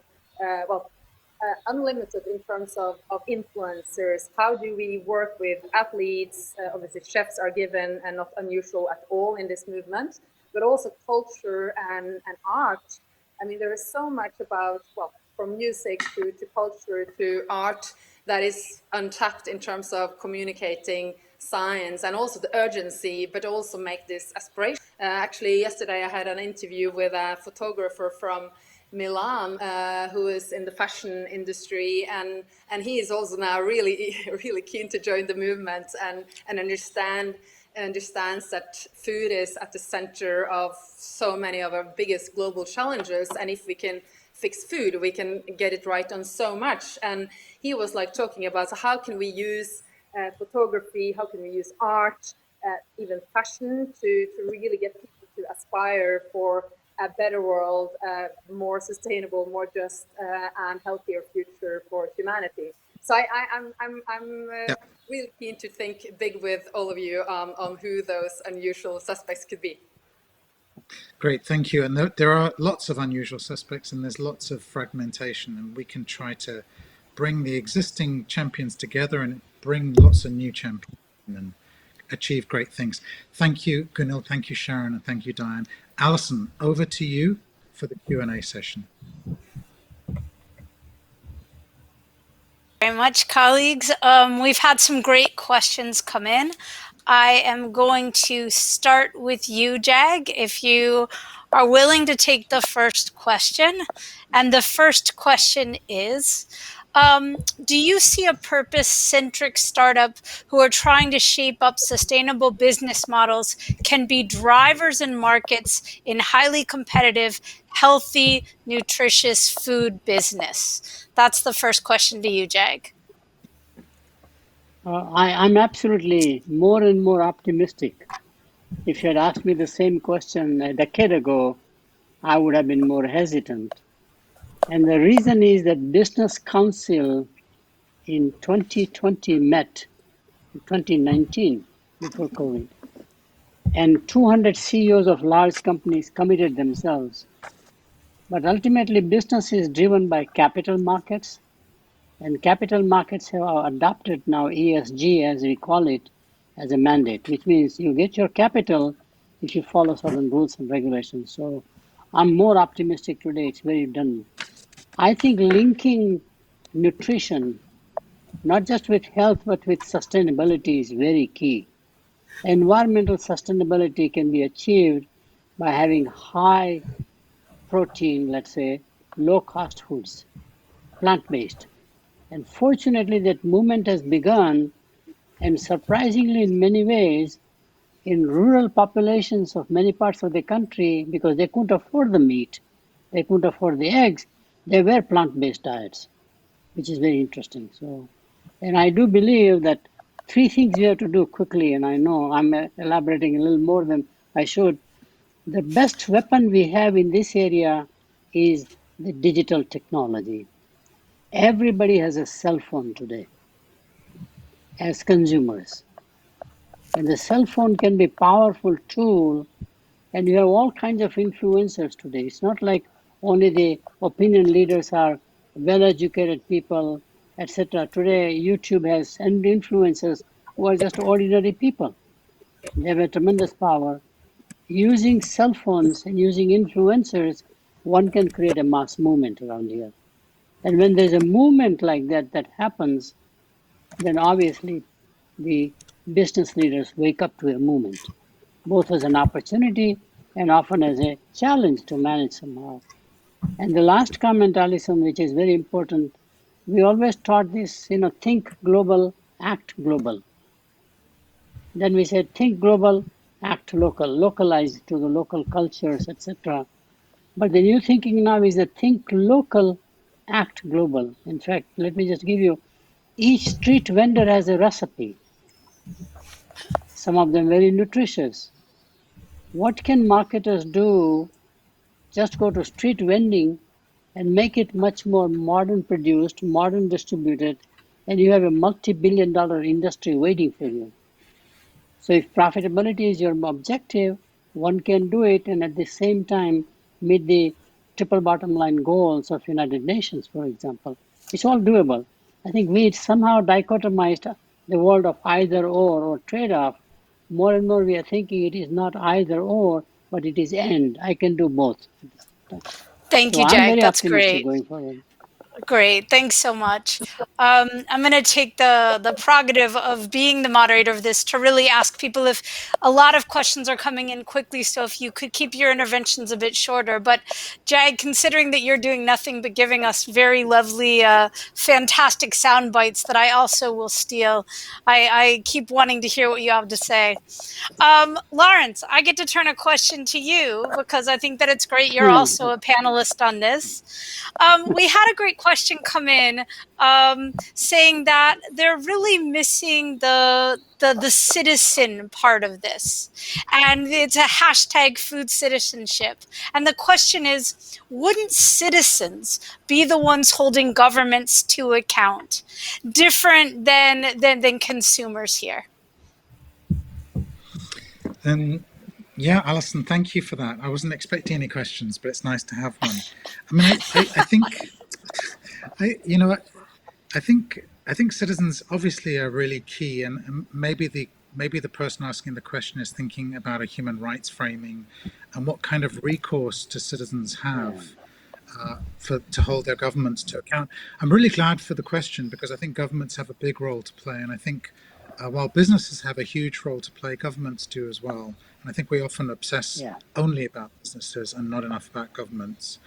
unlimited in terms of influencers. How do we work with athletes? Obviously chefs are given and not unusual at all in this movement, but also culture and art. I mean, there is so much about, well, from music to culture to art that is untapped in terms of communicating science and also the urgency, but also make this aspiration. Actually, yesterday I had an interview with a photographer from Milan, who is in the fashion industry, and he is also now really really keen to join the movement and understands that food is at the center of so many of our biggest global challenges, and if we can fix food, we can get it right on so much. And he was like talking about, so how can we use photography, how can we use art, even fashion to really get people to aspire for a better world, more sustainable, more just, and healthier future for humanity. So I'm Yeah, really keen to think big with all of you on who those unusual suspects could be. great, thank you. And there are lots of unusual suspects, and there's lots of fragmentation, and we can try to bring the existing champions together and bring lots of new champions and achieve great things. Thank you, Gunhild. Thank you, Sharon, and thank you, Diane. Alison, over to you for the Q&A session. Very much, colleagues. We've had some great questions come in. I am going to start with you, Jag, if you are willing to take the first question. And the first question is, do you see a purpose-centric startup who are trying to shape up sustainable business models can be drivers in markets in highly competitive, healthy, nutritious food business? That's the first question to you, Jag. I'm absolutely more and more optimistic. If you had asked me the same question a decade ago, I would have been more hesitant. And the reason is that Business Council in 2020 met in 2019 before COVID, and 200 CEOs of large companies committed themselves. But ultimately, business is driven by capital markets, and capital markets have adopted now ESG, as we call it, as a mandate, which means you get your capital if you follow certain rules and regulations. So I'm more optimistic today. It's very done. I think linking nutrition, not just with health, but with sustainability is very key. Environmental sustainability can be achieved by having high protein, let's say, low cost foods, plant-based. And fortunately, that movement has begun, and surprisingly, in many ways, in rural populations of many parts of the country, because they couldn't afford the meat, they couldn't afford the eggs, they were plant-based diets, which is very interesting. So, and I do believe that three things we have to do quickly, and I know I'm elaborating a little more than I should. The best weapon we have in this area is the digital technology. Everybody has a cell phone today as consumers. And the cell phone can be a powerful tool, and you have all kinds of influencers today. It's not like only the opinion leaders are well-educated people, etc. Today, YouTube has influencers who are just ordinary people. They have a tremendous power. Using cell phones and using influencers, one can create a mass movement around here. And when there's a movement like that that happens, then obviously the business leaders wake up to a movement, both as an opportunity and often as a challenge to manage somehow. And the last comment, Alison, which is very important, we always taught this, think global, act global. Then we said, think global, act local, localize to the local cultures, etc. But the new thinking now is that think local, act global. In fact, let me just give you, each street vendor has a recipe, some of them very nutritious. What can marketers do? Just go to street vending and make it much more modern produced, modern distributed, and you have a multi-billion-dollar industry waiting for you. So if profitability is your objective, one can do it and at the same time meet the triple bottom line goals of United Nations, for example. It's all doable. I think we somehow dichotomized the world of either or trade-off. More and more we are thinking it is not either or, but it is and. I can do both. Thank So you, I'm Jag. very That's optimistic great. going forward. Great. Thanks so much. I'm going to take the prerogative of being the moderator of this to really ask people if a lot of questions are coming in quickly. So if you could keep your interventions a bit shorter. But Jag, considering that you're doing nothing but giving us very lovely, fantastic sound bites that I also will steal, I keep wanting to hear what you have to say. Lawrence, I get to turn a question to you because I think that it's great you're also a panelist on this. We had a great question come in saying that they're really missing the citizen part of this. And it's a hashtag food citizenship. And the question is, wouldn't citizens be the ones holding governments to account? Different than consumers here. Yeah, Alison, thank you for that. I wasn't expecting any questions, but it's nice to have one. I mean, I think, I think citizens obviously are really key, and maybe the person asking the question is thinking about a human rights framing, and what kind of recourse do citizens have to hold their governments to account. I'm really glad for the question because I think governments have a big role to play, and I think while businesses have a huge role to play, governments do as well. And I think we often obsess only about businesses and not enough about governments.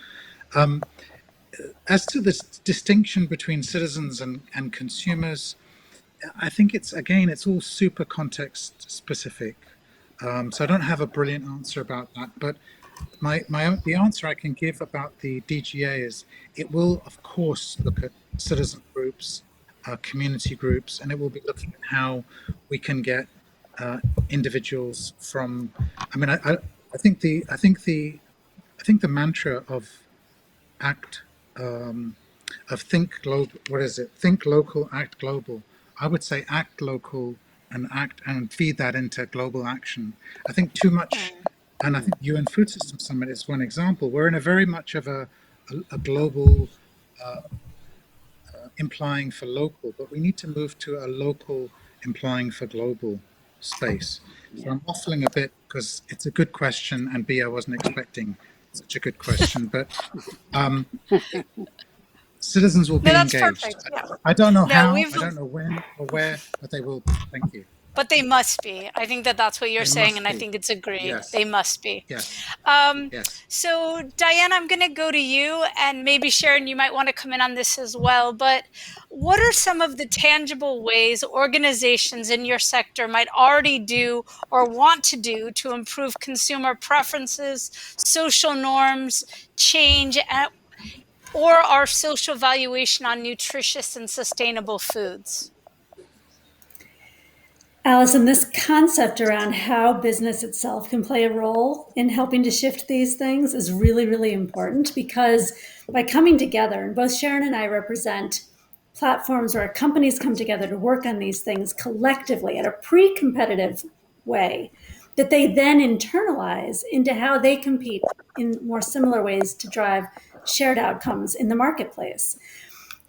As to this distinction between citizens and consumers, I think it's all super context specific. So I don't have a brilliant answer about that, but the answer I can give about the DGA is it will, of course, look at citizen groups, community groups, and it will be looking at how we can get individuals from. I mean, I think the mantra of act of think global. What is it? Think local, act global. I would say act local and feed that into global action. I think too much. And I think UN Food System Summit is one example. We're in a very much of a global implying for local, but we need to move to a local implying for global space. So I'm waffling a bit because it's a good question, and I wasn't expecting such a good question, but citizens will be engaged. Perfect. Yeah. I don't know how, I don't know when or where, but they will be. Thank you. But they must be. I think that's what you're saying, and I think it's agreed. Yes. They must be. Yes. Yes. So, Diane, I'm going to go to you, and maybe Sharon, you might want to come in on this as well. But what are some of the tangible ways organizations in your sector might already do or want to do to improve consumer preferences, social norms, change, or our social valuation on nutritious and sustainable foods? Alison, this concept around how business itself can play a role in helping to shift these things is really, really important because by coming together, and both Sharon and I represent platforms where companies come together to work on these things collectively at a pre-competitive way that they then internalize into how they compete in more similar ways to drive shared outcomes in the marketplace.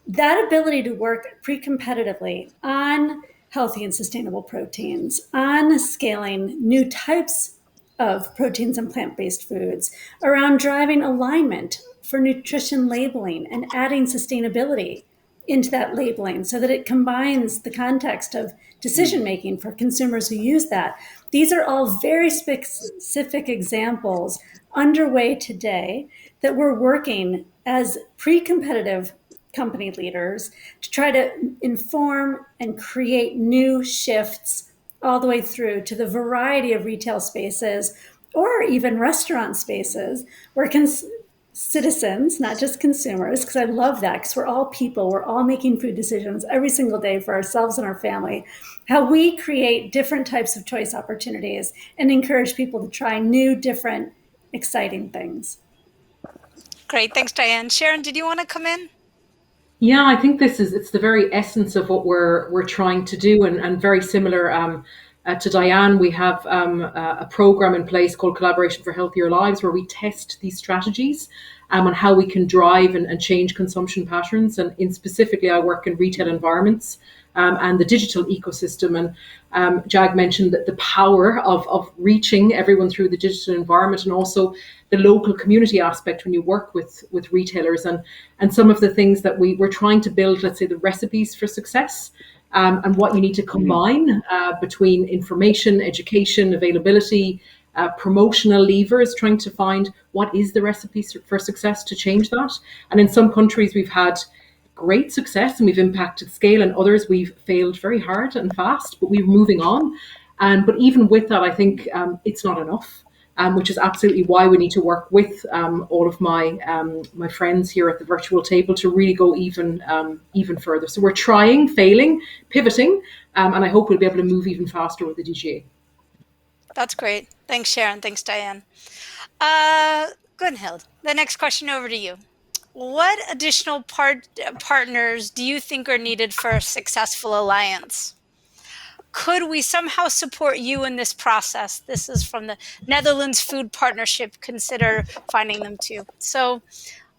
That ability to work pre-competitively on healthy and sustainable proteins, on scaling new types of proteins and plant-based foods, around driving alignment for nutrition labeling and adding sustainability into that labeling so that it combines the context of decision-making for consumers who use that. These are all very specific examples underway today that we're working as pre-competitive company leaders to try to inform and create new shifts all the way through to the variety of retail spaces or even restaurant spaces where citizens, not just consumers, because I love that, because we're all people, we're all making food decisions every single day for ourselves and our family, how we create different types of choice opportunities and encourage people to try new, different, exciting things. Great, thanks, Diane. Sharon, did you want to come in? Yeah, I think it's the very essence of what we're trying to do, and very similar to Diane. We have a program in place called Collaboration for Healthier Lives, where we test these strategies on how we can drive and change consumption patterns. And in specifically, I work in retail environments and the digital ecosystem. And Jag mentioned that the power of reaching everyone through the digital environment, and also the local community aspect when you work with retailers, and some of the things that we're trying to build, let's say the recipes for success, and what you need to combine between information, education, availability, promotional levers, trying to find what is the recipe for success to change that. And in some countries we've had great success and we've impacted scale, and others we've failed very hard and fast, but we're moving on. But even with that, I think it's not enough. Which is absolutely why we need to work with all of my my friends here at the virtual table to really go even further. So we're trying, failing, pivoting, and I hope we'll be able to move even faster with the DGA. That's great. Thanks, Sharon. Thanks, Diane. Gunhild, the next question over to you. What additional partners do you think are needed for a successful alliance? Could we somehow support you in this process? This is from the Netherlands Food Partnership. Consider finding them too. So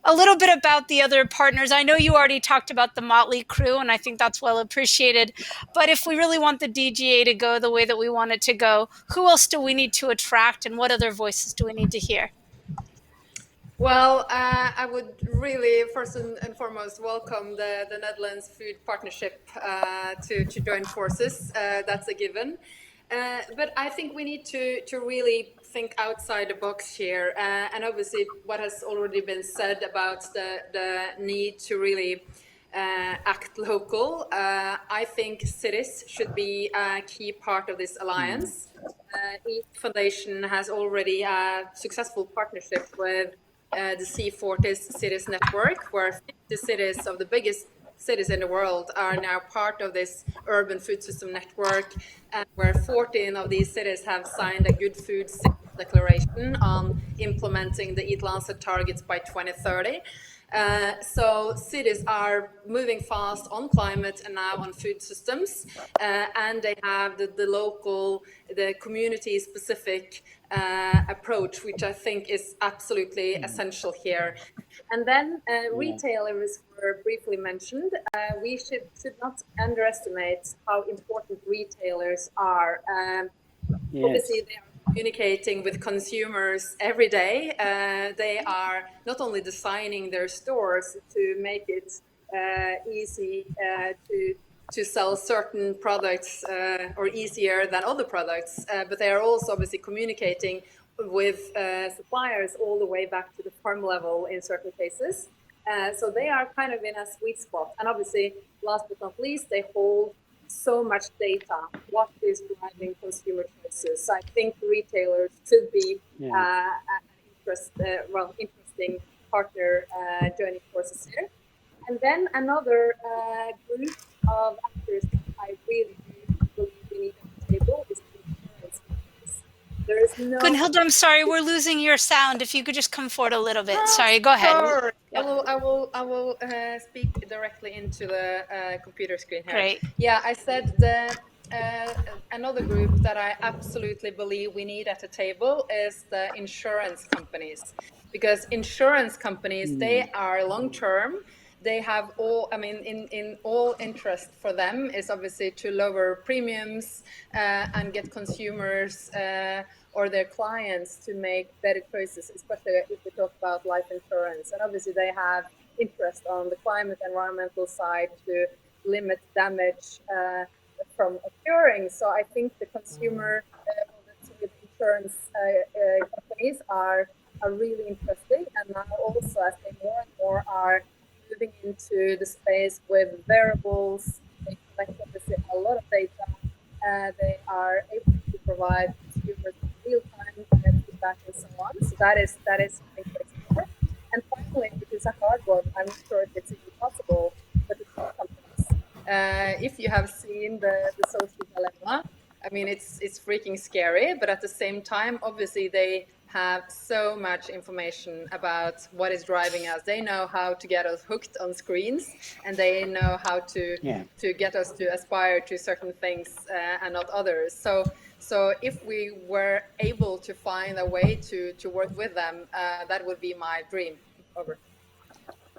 a little bit about the other partners. I know you already talked about the Motley Crew, and I think that's well appreciated. But if we really want the DGA to go the way that we want it to go, who else do we need to attract, and what other voices do we need to hear? Well, I would really first and foremost welcome the Netherlands Food Partnership to join forces. That's a given. But I think we need to really think outside the box here. And obviously what has already been said about the need to really act local. I think cities should be a key part of this alliance. Each foundation has already a successful partnership with the C40 cities network, where 50 cities of the biggest cities in the world are now part of this urban food system network, and where 14 of these cities have signed a good food declaration on implementing the Eat Lancet targets by 2030. So cities are moving fast on climate and now on food systems, and they have the local, the community-specific approach, which I think is absolutely essential here. And then retailers were briefly mentioned. We should not underestimate how important retailers are. Obviously, they are communicating with consumers every day. They are not only designing their stores to make it easy to sell certain products or easier than other products, but they are also obviously communicating with suppliers all the way back to the farm level in certain cases. So they are kind of in a sweet spot. And obviously, last but not least, they hold so much data. What is driving consumer choices? So I think retailers should be an interesting partner joining forces here. And then another group of actors that I really do believe we need at the table is the insurance companies. There is no. Gunhild, I'm sorry, we're losing your sound. If you could just come forward a little bit. Sorry, go ahead. Sure. Yeah. I will speak directly into the computer screen here. Great. Yeah, I said another group that I absolutely believe we need at the table is the insurance companies, because insurance companies, they are long term. They have all, I mean, in all interest for them is obviously to lower premiums and get consumers or their clients to make better choices, especially if we talk about life insurance. And obviously they have interest on the climate environmental side to limit damage from occurring. So I think the consumer with insurance companies are really interesting. And now also as they more and more are moving into the space with variables, they collect obviously a lot of data. They are able to provide consumers real-time feedback and so on. So that is something to explore. And finally, which is a hard one, I'm not sure if it's even possible, but the tech companies. If you have seen the social dilemma, I mean, it's freaking scary, but at the same time, obviously they have so much information about what is driving us. They know how to get us hooked on screens, and they know how to get us to aspire to certain things and not others. So if we were able to find a way to work with them, that would be my dream. Over.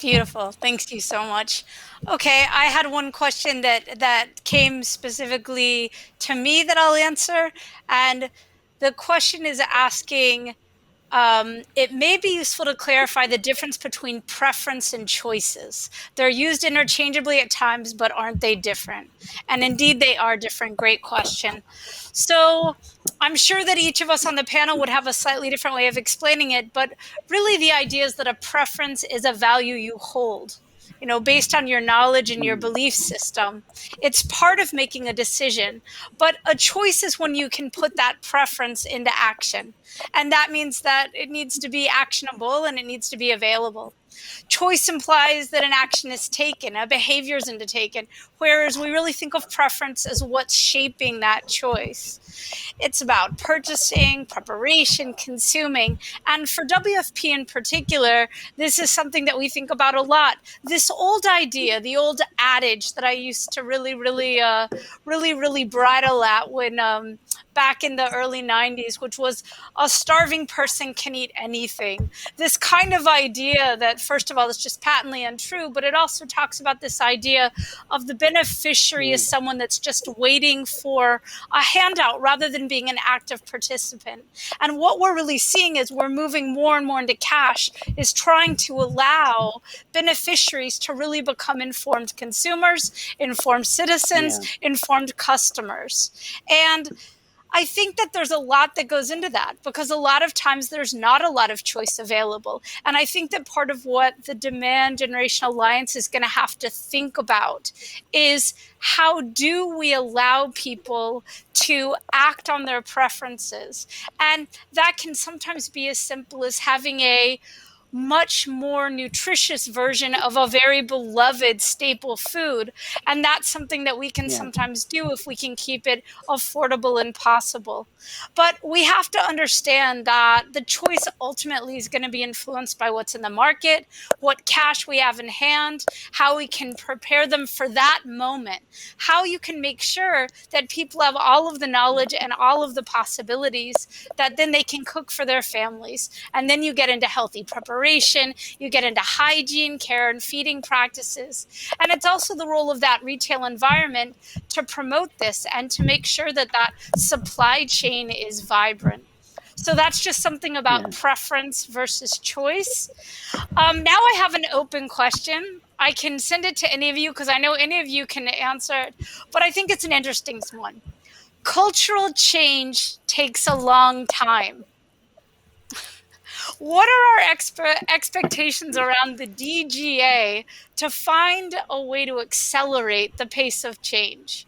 Beautiful. Thank you so much. Okay, I had one question that came specifically to me that I'll answer, and the question is asking, it may be useful to clarify the difference between preference and choices. They're used interchangeably at times, but aren't they different? And indeed, they are different. Great question. So I'm sure that each of us on the panel would have a slightly different way of explaining it, but really the idea is that a preference is a value you hold. You know, based on your knowledge and your belief system. It's part of making a decision, but a choice is when you can put that preference into action. And that means that it needs to be actionable and it needs to be available. Choice implies that an action is taken, a behavior is undertaken, whereas we really think of preference as what's shaping that choice. It's about purchasing, preparation, consuming. And for WFP in particular, this is something that we think about a lot. This old idea, the old adage that I used to really bridle at when back in the early 90s, which was a starving person can eat anything. This kind of idea that, first of all, is just patently untrue, but it also talks about this idea of the beneficiary as someone that's just waiting for a handout rather than being an active participant. And what we're really seeing is we're moving more and more into cash, is trying to allow beneficiaries to really become informed consumers, informed citizens, informed customers. And I think that there's a lot that goes into that because a lot of times there's not a lot of choice available. And I think that part of what the Demand Generation Alliance is going to have to think about is how do we allow people to act on their preferences? And that can sometimes be as simple as having a much more nutritious version of a very beloved staple food. And that's something that we can sometimes do if we can keep it affordable and possible. But we have to understand that the choice ultimately is going to be influenced by what's in the market, what cash we have in hand, how we can prepare them for that moment, how you can make sure that people have all of the knowledge and all of the possibilities that then they can cook for their families. And then you get into healthy preparation, you get into hygiene, care, and feeding practices. And it's also the role of that retail environment to promote this and to make sure that that supply chain is vibrant. So that's just something about preference versus choice. Now I have an open question. I can send it to any of you because I know any of you can answer it, but I think it's an interesting one. Cultural change takes a long time. What are our expectations around the DGA to find a way to accelerate the pace of change?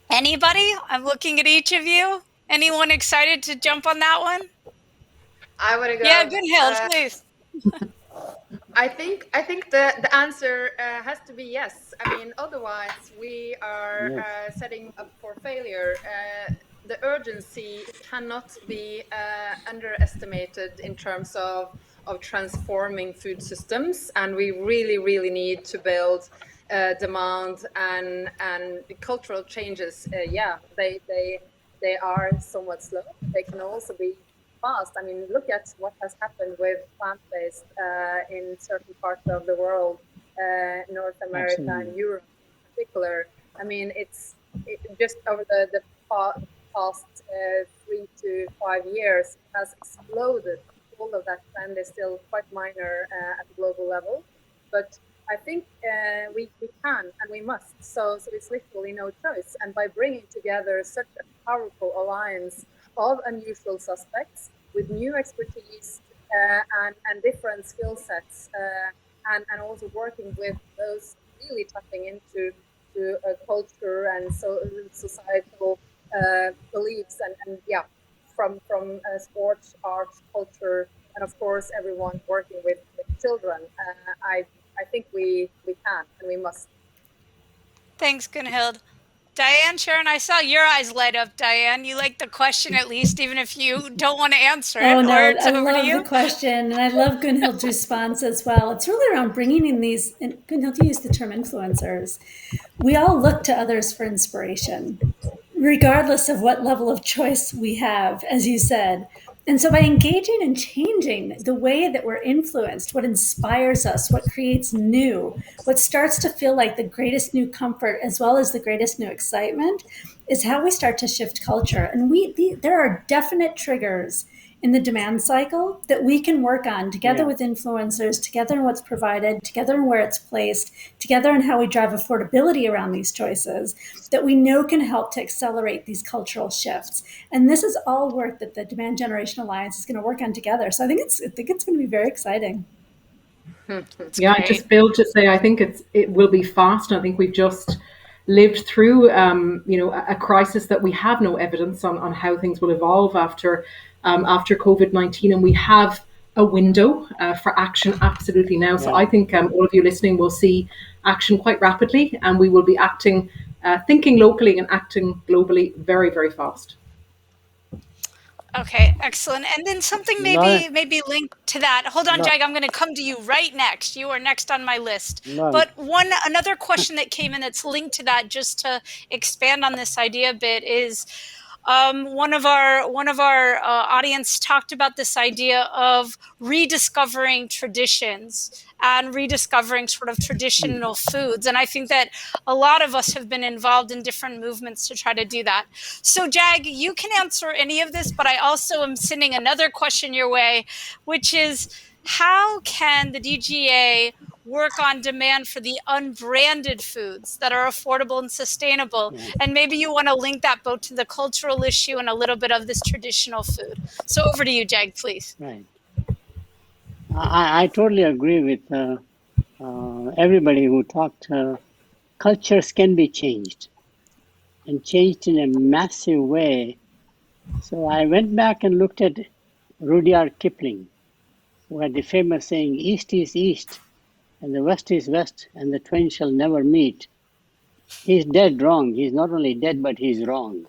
Anybody? I'm looking at each of you. Anyone excited to jump on that one? I want to go. Yeah, Gunhild, please. I think the answer has to be yes. I mean, otherwise we are setting up for failure. The urgency cannot be underestimated in terms of transforming food systems, and we really need to build demand and cultural changes. They are somewhat slow. They can also be fast. I mean, look at what has happened with plant-based in certain parts of the world, North America and Europe in particular. I mean, it's just over the past 3 to 5 years has exploded. All of that trend is still quite minor at the global level, but I think we can and we must. So it's literally no choice. And by bringing together such a powerful alliance of unusual suspects with new expertise and different skill sets, and also working with those really tapping into culture and societal beliefs and from sports, arts, culture, and of course everyone working with children. I think we can and we must. Thanks, Gunhild. Diane, Sharon, I saw your eyes light up, Diane. You like the question at least, even if you don't want to answer it. Oh, no, or it's I over to love you. the question, and I love Gunhild's response as well. It's really around bringing in these, and Gunhild, you used the term influencers. We all look to others for inspiration, regardless of what level of choice we have, as you said. And so by engaging and changing the way that we're influenced, what inspires us, what creates new, what starts to feel like the greatest new comfort as well as the greatest new excitement is how we start to shift culture. And there are definite triggers in the demand cycle that we can work on together with influencers, together in what's provided, together in where it's placed, together in how we drive affordability around these choices that we know can help to accelerate these cultural shifts. And this is all work that the Demand Generation Alliance is going to work on together. So I think it's going to be very exciting. Yeah, I just build to say I think it will be fast. I think we've just lived through a crisis that we have no evidence on how things will evolve after COVID-19, and we have a window for action absolutely now. So I think all of you listening will see action quite rapidly, and we will be acting, thinking locally and acting globally very, very fast. Okay, excellent. And then something Lauren, maybe linked to that. Hold on, La- Jag, I'm going to come to you right next. You are next on my list. Lauren, But another question that came in that's linked to that, just to expand on this idea a bit, is one of our audience talked about this idea of rediscovering traditions and rediscovering sort of traditional foods. And I think that a lot of us have been involved in different movements to try to do that. So Jag, you can answer any of this, but I also am sending another question your way, which is how can the DGA work on demand for the unbranded foods that are affordable and sustainable? And maybe you want to link that both to the cultural issue and a little bit of this traditional food. So over to you, Jag, please. right. I totally agree with everybody who talked. Cultures can be changed and changed in a massive way. So I went back and looked at Rudyard Kipling, who had the famous saying, "East is East, and the West is West, and the twain shall never meet." He's dead wrong. He's not only dead, but he's wrong.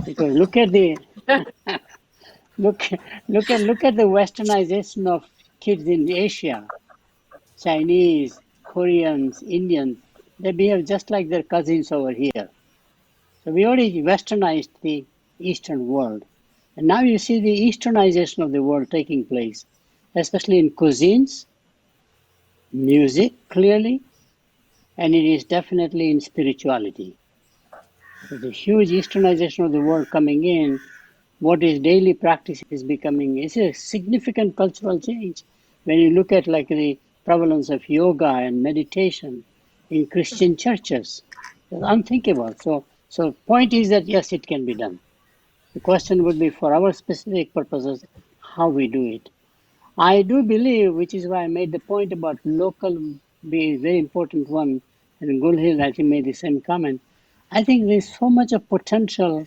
Because look at the look at the westernization of kids in Asia. Chinese, Koreans, Indians, they behave just like their cousins over here. So we already westernized the Eastern world. And now you see the Easternization of the world taking place, especially in cuisines, music, clearly, and it is definitely in spirituality. There's a huge Easternization of the world coming in. What is daily practice is becoming, it's a significant cultural change. When you look at like the prevalence of yoga and meditation in Christian churches, it's unthinkable. So point is that yes, it can be done. The question would be for our specific purposes, how we do it. I do believe, which is why I made the point about local be a very important one, and Gulhild I think made the same comment. I think there's so much of potential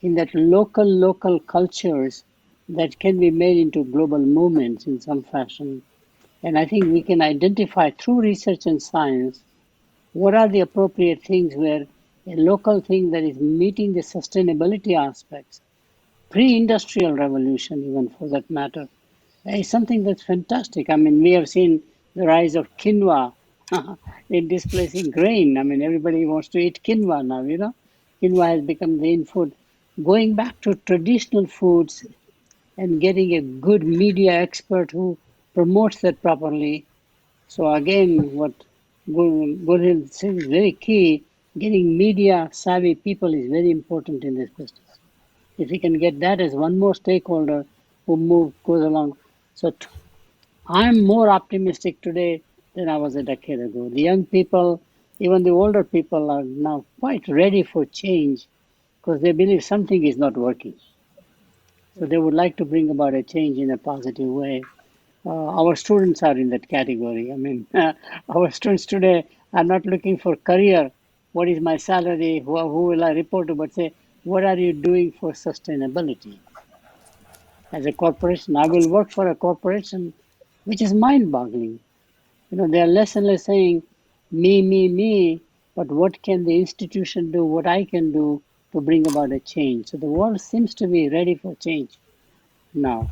in that local cultures that can be made into global movements in some fashion. And I think we can identify through research and science what are the appropriate things where a local thing that is meeting the sustainability aspects, pre-industrial revolution even for that matter, is something that's fantastic. I mean, we have seen the rise of quinoa in displacing grain. I mean, everybody wants to eat quinoa now, you know. Quinoa has become the in food. Going back to traditional foods and getting a good media expert who promotes that properly. So again, what Gurhild said is very key. Getting media savvy people is very important in this business. If we can get that as one more stakeholder who goes along. So I'm more optimistic today than I was a decade ago. The young people, even the older people, are now quite ready for change because they believe something is not working. So they would like to bring about a change in a positive way. Our students are in that category. I mean, our students today are not looking for career. What is my salary? Who will I report to? But say, what are you doing for sustainability? As a corporation, I will work for a corporation, which is mind-boggling. You know, they are less and less saying, me, but what can the institution do, what I can do to bring about a change. So the world seems to be ready for change now.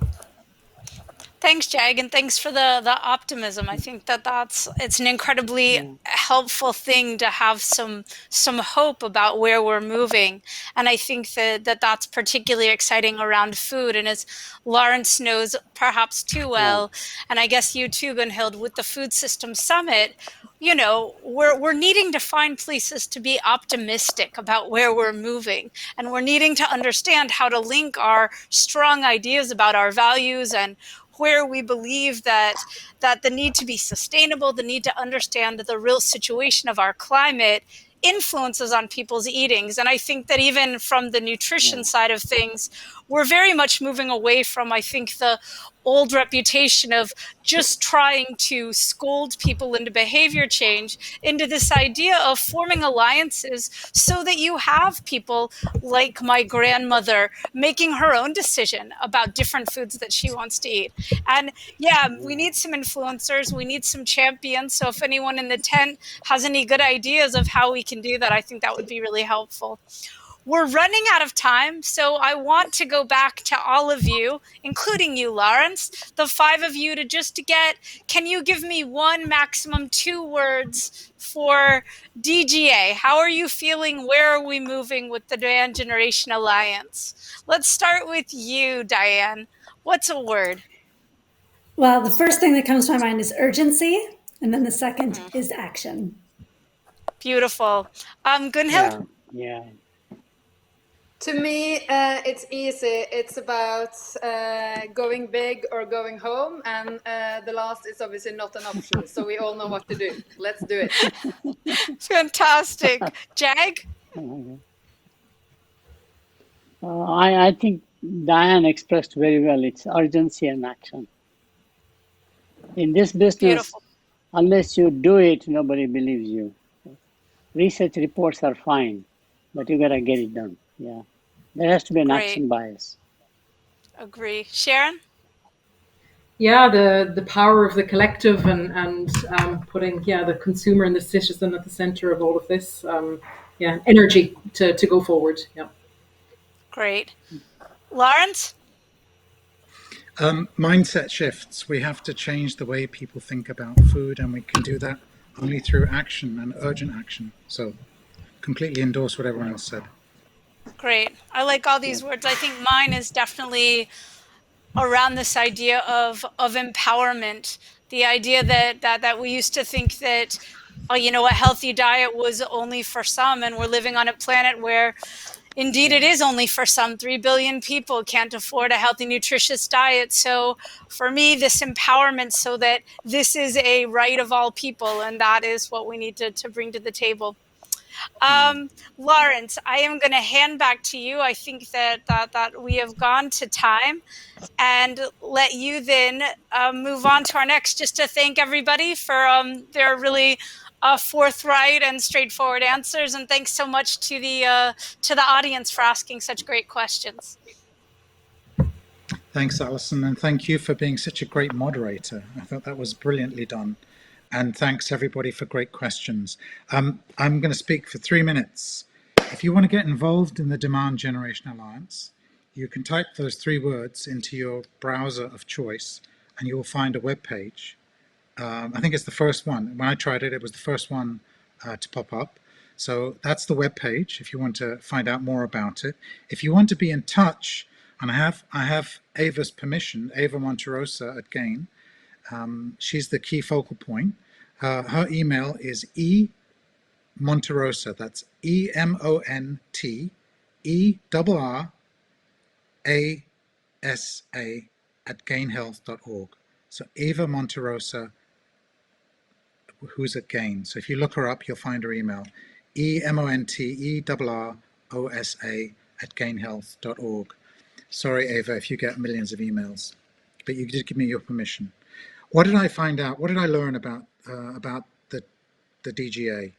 Thanks, Jag, and thanks for the optimism. I think it's an incredibly Yeah, helpful thing to have some hope about where we're moving. And I think that's particularly exciting around food. And as Lawrence knows perhaps too yeah, well, and I guess you too, Gunhild, with the Food System Summit, we're needing to find places to be optimistic about where we're moving, and we're needing to understand how to link our strong ideas about our values and where we believe that the need to be sustainable, the need to understand the real situation of our climate influences on people's eatings. And I think that even from the nutrition yeah, side of things, we're very much moving away from, I think, the old reputation of just trying to scold people into behavior change, into this idea of forming alliances so that you have people like my grandmother making her own decision about different foods that she wants to eat. And yeah, we need some influencers, we need some champions. So if anyone in the tent has any good ideas of how we can do that, I think that would be really helpful. We're running out of time, so I want to go back to all of you, including you, Lawrence, the five of you, to just get, can you give me one, maximum 2 words for DGA? How are you feeling? Where are we moving with the Demand Generation Alliance? Let's start with you, Diane. What's a word? Well, the first thing that comes to my mind is urgency, and then the second is action. Beautiful. Gunhild? yeah, yeah. To me, it's easy. It's about going big or going home, and the last is obviously not an option. So we all know what to do. Let's do it. Fantastic. Jag? I think Diane expressed very well. It's urgency and action. In this business, Beautiful. unless you do it, nobody believes you. Research reports are fine, but you gotta get it done. Yeah, there has to be an Great. action bias. Agree. Sharon? Yeah, the power of the collective and putting the consumer and the citizen at the center of all of this. Energy to go forward. Yeah. Great. Lawrence? Mindset shifts. We have to change the way people think about food, and we can do that only through action and urgent action. So completely endorse what everyone else said. Great. I like all these words. I think mine is definitely around this idea of empowerment. The idea that we used to think that, a healthy diet was only for some, and we're living on a planet where indeed it is only for some. 3 billion people can't afford a healthy, nutritious diet. So for me, this empowerment, so that this is a right of all people, and that is what we need to bring to the table. Lawrence, I am going to hand back to you. I think that we have gone to time, and let you then move on to our next. Just to thank everybody for their really forthright and straightforward answers, and thanks so much to the audience for asking such great questions. Thanks, Alison, and thank you for being such a great moderator. I thought that was brilliantly done. And thanks everybody for great questions. I'm going to speak for 3 minutes. If you want to get involved in the Demand Generation Alliance, you can type those 3 words into your browser of choice, and you will find a web page. I think it's the first one. When I tried it, it was the first one to pop up. So that's the web page if you want to find out more about it. If you want to be in touch, and I have Ava's permission, Ava Monterosa at GAIN. She's the key focal point. Her email is emonterosa, that's EMONTERRASA at gainhealth.org. So Eva Monterosa, who's at GAIN. So if you look her up, you'll find her email, EMONTERRASA at gainhealth.org. Sorry, Ava, if you get millions of emails, but you did give me your permission. What did I find out? What did I learn about the DGA?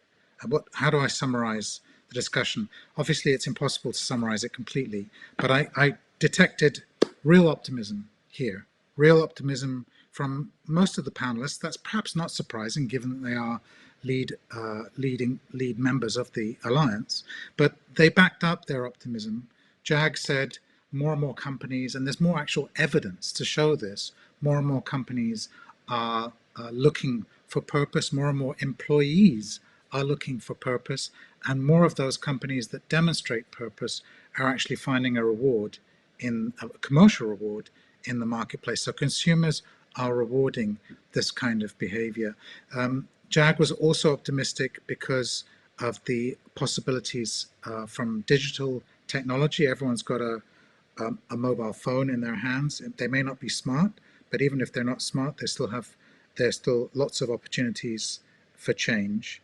How do I summarize the discussion? Obviously, it's impossible to summarize it completely, but I detected real optimism here, real optimism from most of the panelists. That's perhaps not surprising, given that they are lead members of the Alliance, but they backed up their optimism. Jag said more and more companies, and there's more actual evidence to show this, more and more companies are looking for purpose, more and more employees are looking for purpose, and more of those companies that demonstrate purpose are actually finding a reward, in a commercial reward, in the marketplace. So consumers are rewarding this kind of behavior. Jag was also optimistic because of the possibilities from digital technology. Everyone's got a mobile phone in their hands. They may not be smart, but even if they're not smart, there's still lots of opportunities for change.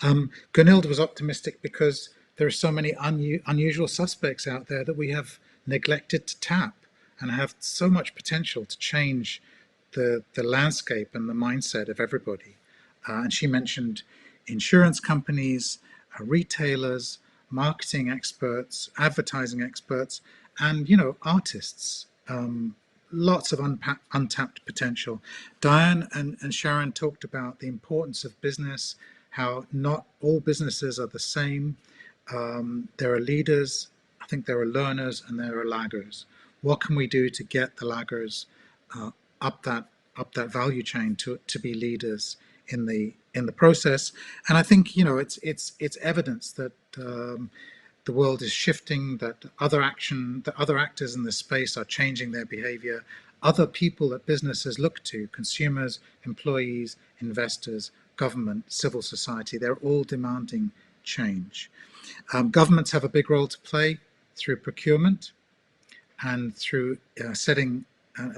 Gunhild was optimistic because there are so many unusual suspects out there that we have neglected to tap and have so much potential to change the landscape and the mindset of everybody. And she mentioned insurance companies, retailers, marketing experts, advertising experts, and artists. Lots of untapped potential. Diane and Sharon talked about the importance of business, how not all businesses are the same. There are leaders, I think there are learners, and there are laggers. What can we do to get the laggers up that value chain to be leaders in the process? And I think it's evidence that the world is shifting, that other actors in this space are changing their behavior. Other people that businesses look to, consumers, employees, investors, government, civil society, they're all demanding change. Governments have a big role to play through procurement and through setting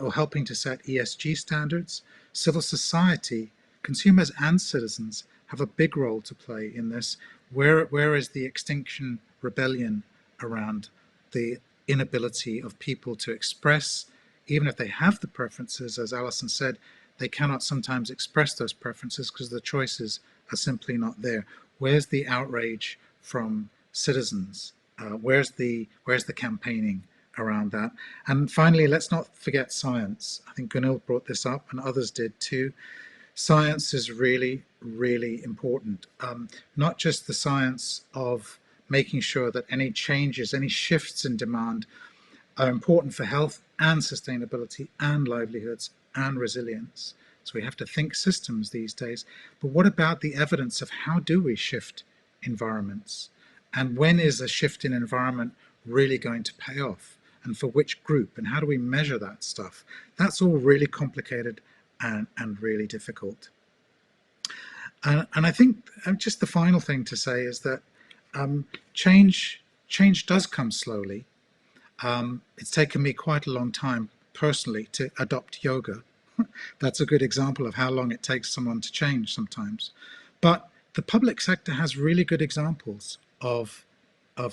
or helping to set ESG standards. Civil society, consumers and citizens, have a big role to play in this. Where is the Extinction Rebellion around the inability of people to express, even if they have the preferences? As Alison said, they cannot sometimes express those preferences because the choices are simply not there. Where's the outrage from citizens? Where's the campaigning around that? And finally, let's not forget science. I think Gunhild brought this up, and others did too. Science is really, really important. Not just the science of making sure that any changes, any shifts in demand are important for health and sustainability and livelihoods and resilience. So we have to think systems these days. But what about the evidence of how do we shift environments? And when is a shift in environment really going to pay off? And for which group? And how do we measure that stuff? That's all really complicated and really difficult. And I think just the final thing to say is that change does come slowly. It's taken me quite a long time personally to adopt yoga. That's a good example of how long it takes someone to change sometimes. But the public sector has really good examples of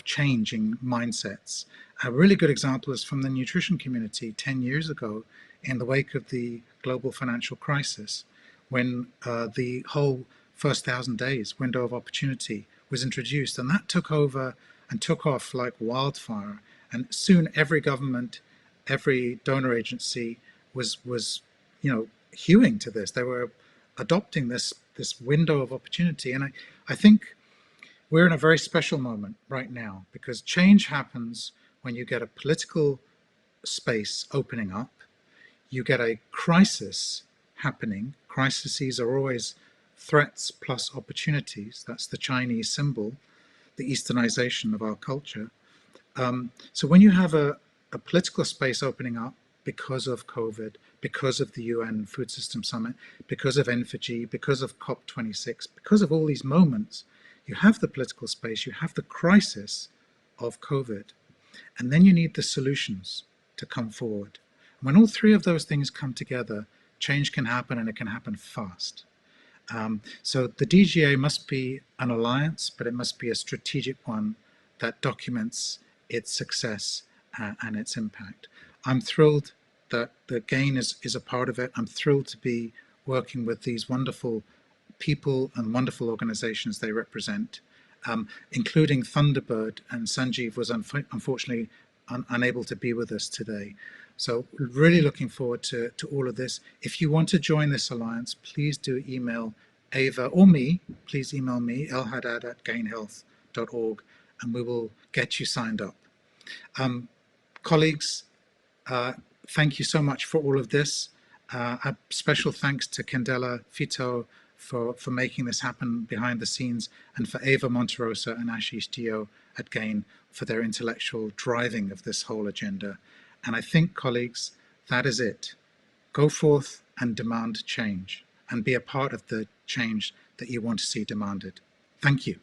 changing mindsets. A really good example is from the nutrition community 10 years ago in the wake of the global financial crisis, when the whole first 1,000 days window of opportunity was introduced, and that took over and took off like wildfire. And soon every government, every donor agency was hewing to this. They were adopting this window of opportunity. And I think we're in a very special moment right now, because change happens when you get a political space opening up, you get a crisis happening. Crises are always threats plus opportunities. That's the Chinese symbol, the Easternization of our culture. So when you have a political space opening up because of COVID, because of the UN Food System Summit, because of N4G, because of COP26, because of all these moments, you have the political space, you have the crisis of COVID, and then you need the solutions to come forward. When all three of those things come together, change can happen, and it can happen fast. So the DGA must be an alliance, but it must be a strategic one that documents its success and its impact. I'm thrilled that the GAIN is a part of it. I'm thrilled to be working with these wonderful people and wonderful organizations they represent, including Thunderbird, and Sanjeev was unfortunately unable to be with us today. So really looking forward to all of this. If you want to join this alliance, please do email Ava or me. Please email me, elhaddad@gainhealth.org, and we will get you signed up. Colleagues, thank you so much for all of this. A special thanks to Candela Fito for making this happen behind the scenes, and for Eva Monterosa and Ashish Dio at GAIN for their intellectual driving of this whole agenda. And I think, colleagues, that is it. Go forth and demand change, and be a part of the change that you want to see demanded. Thank you.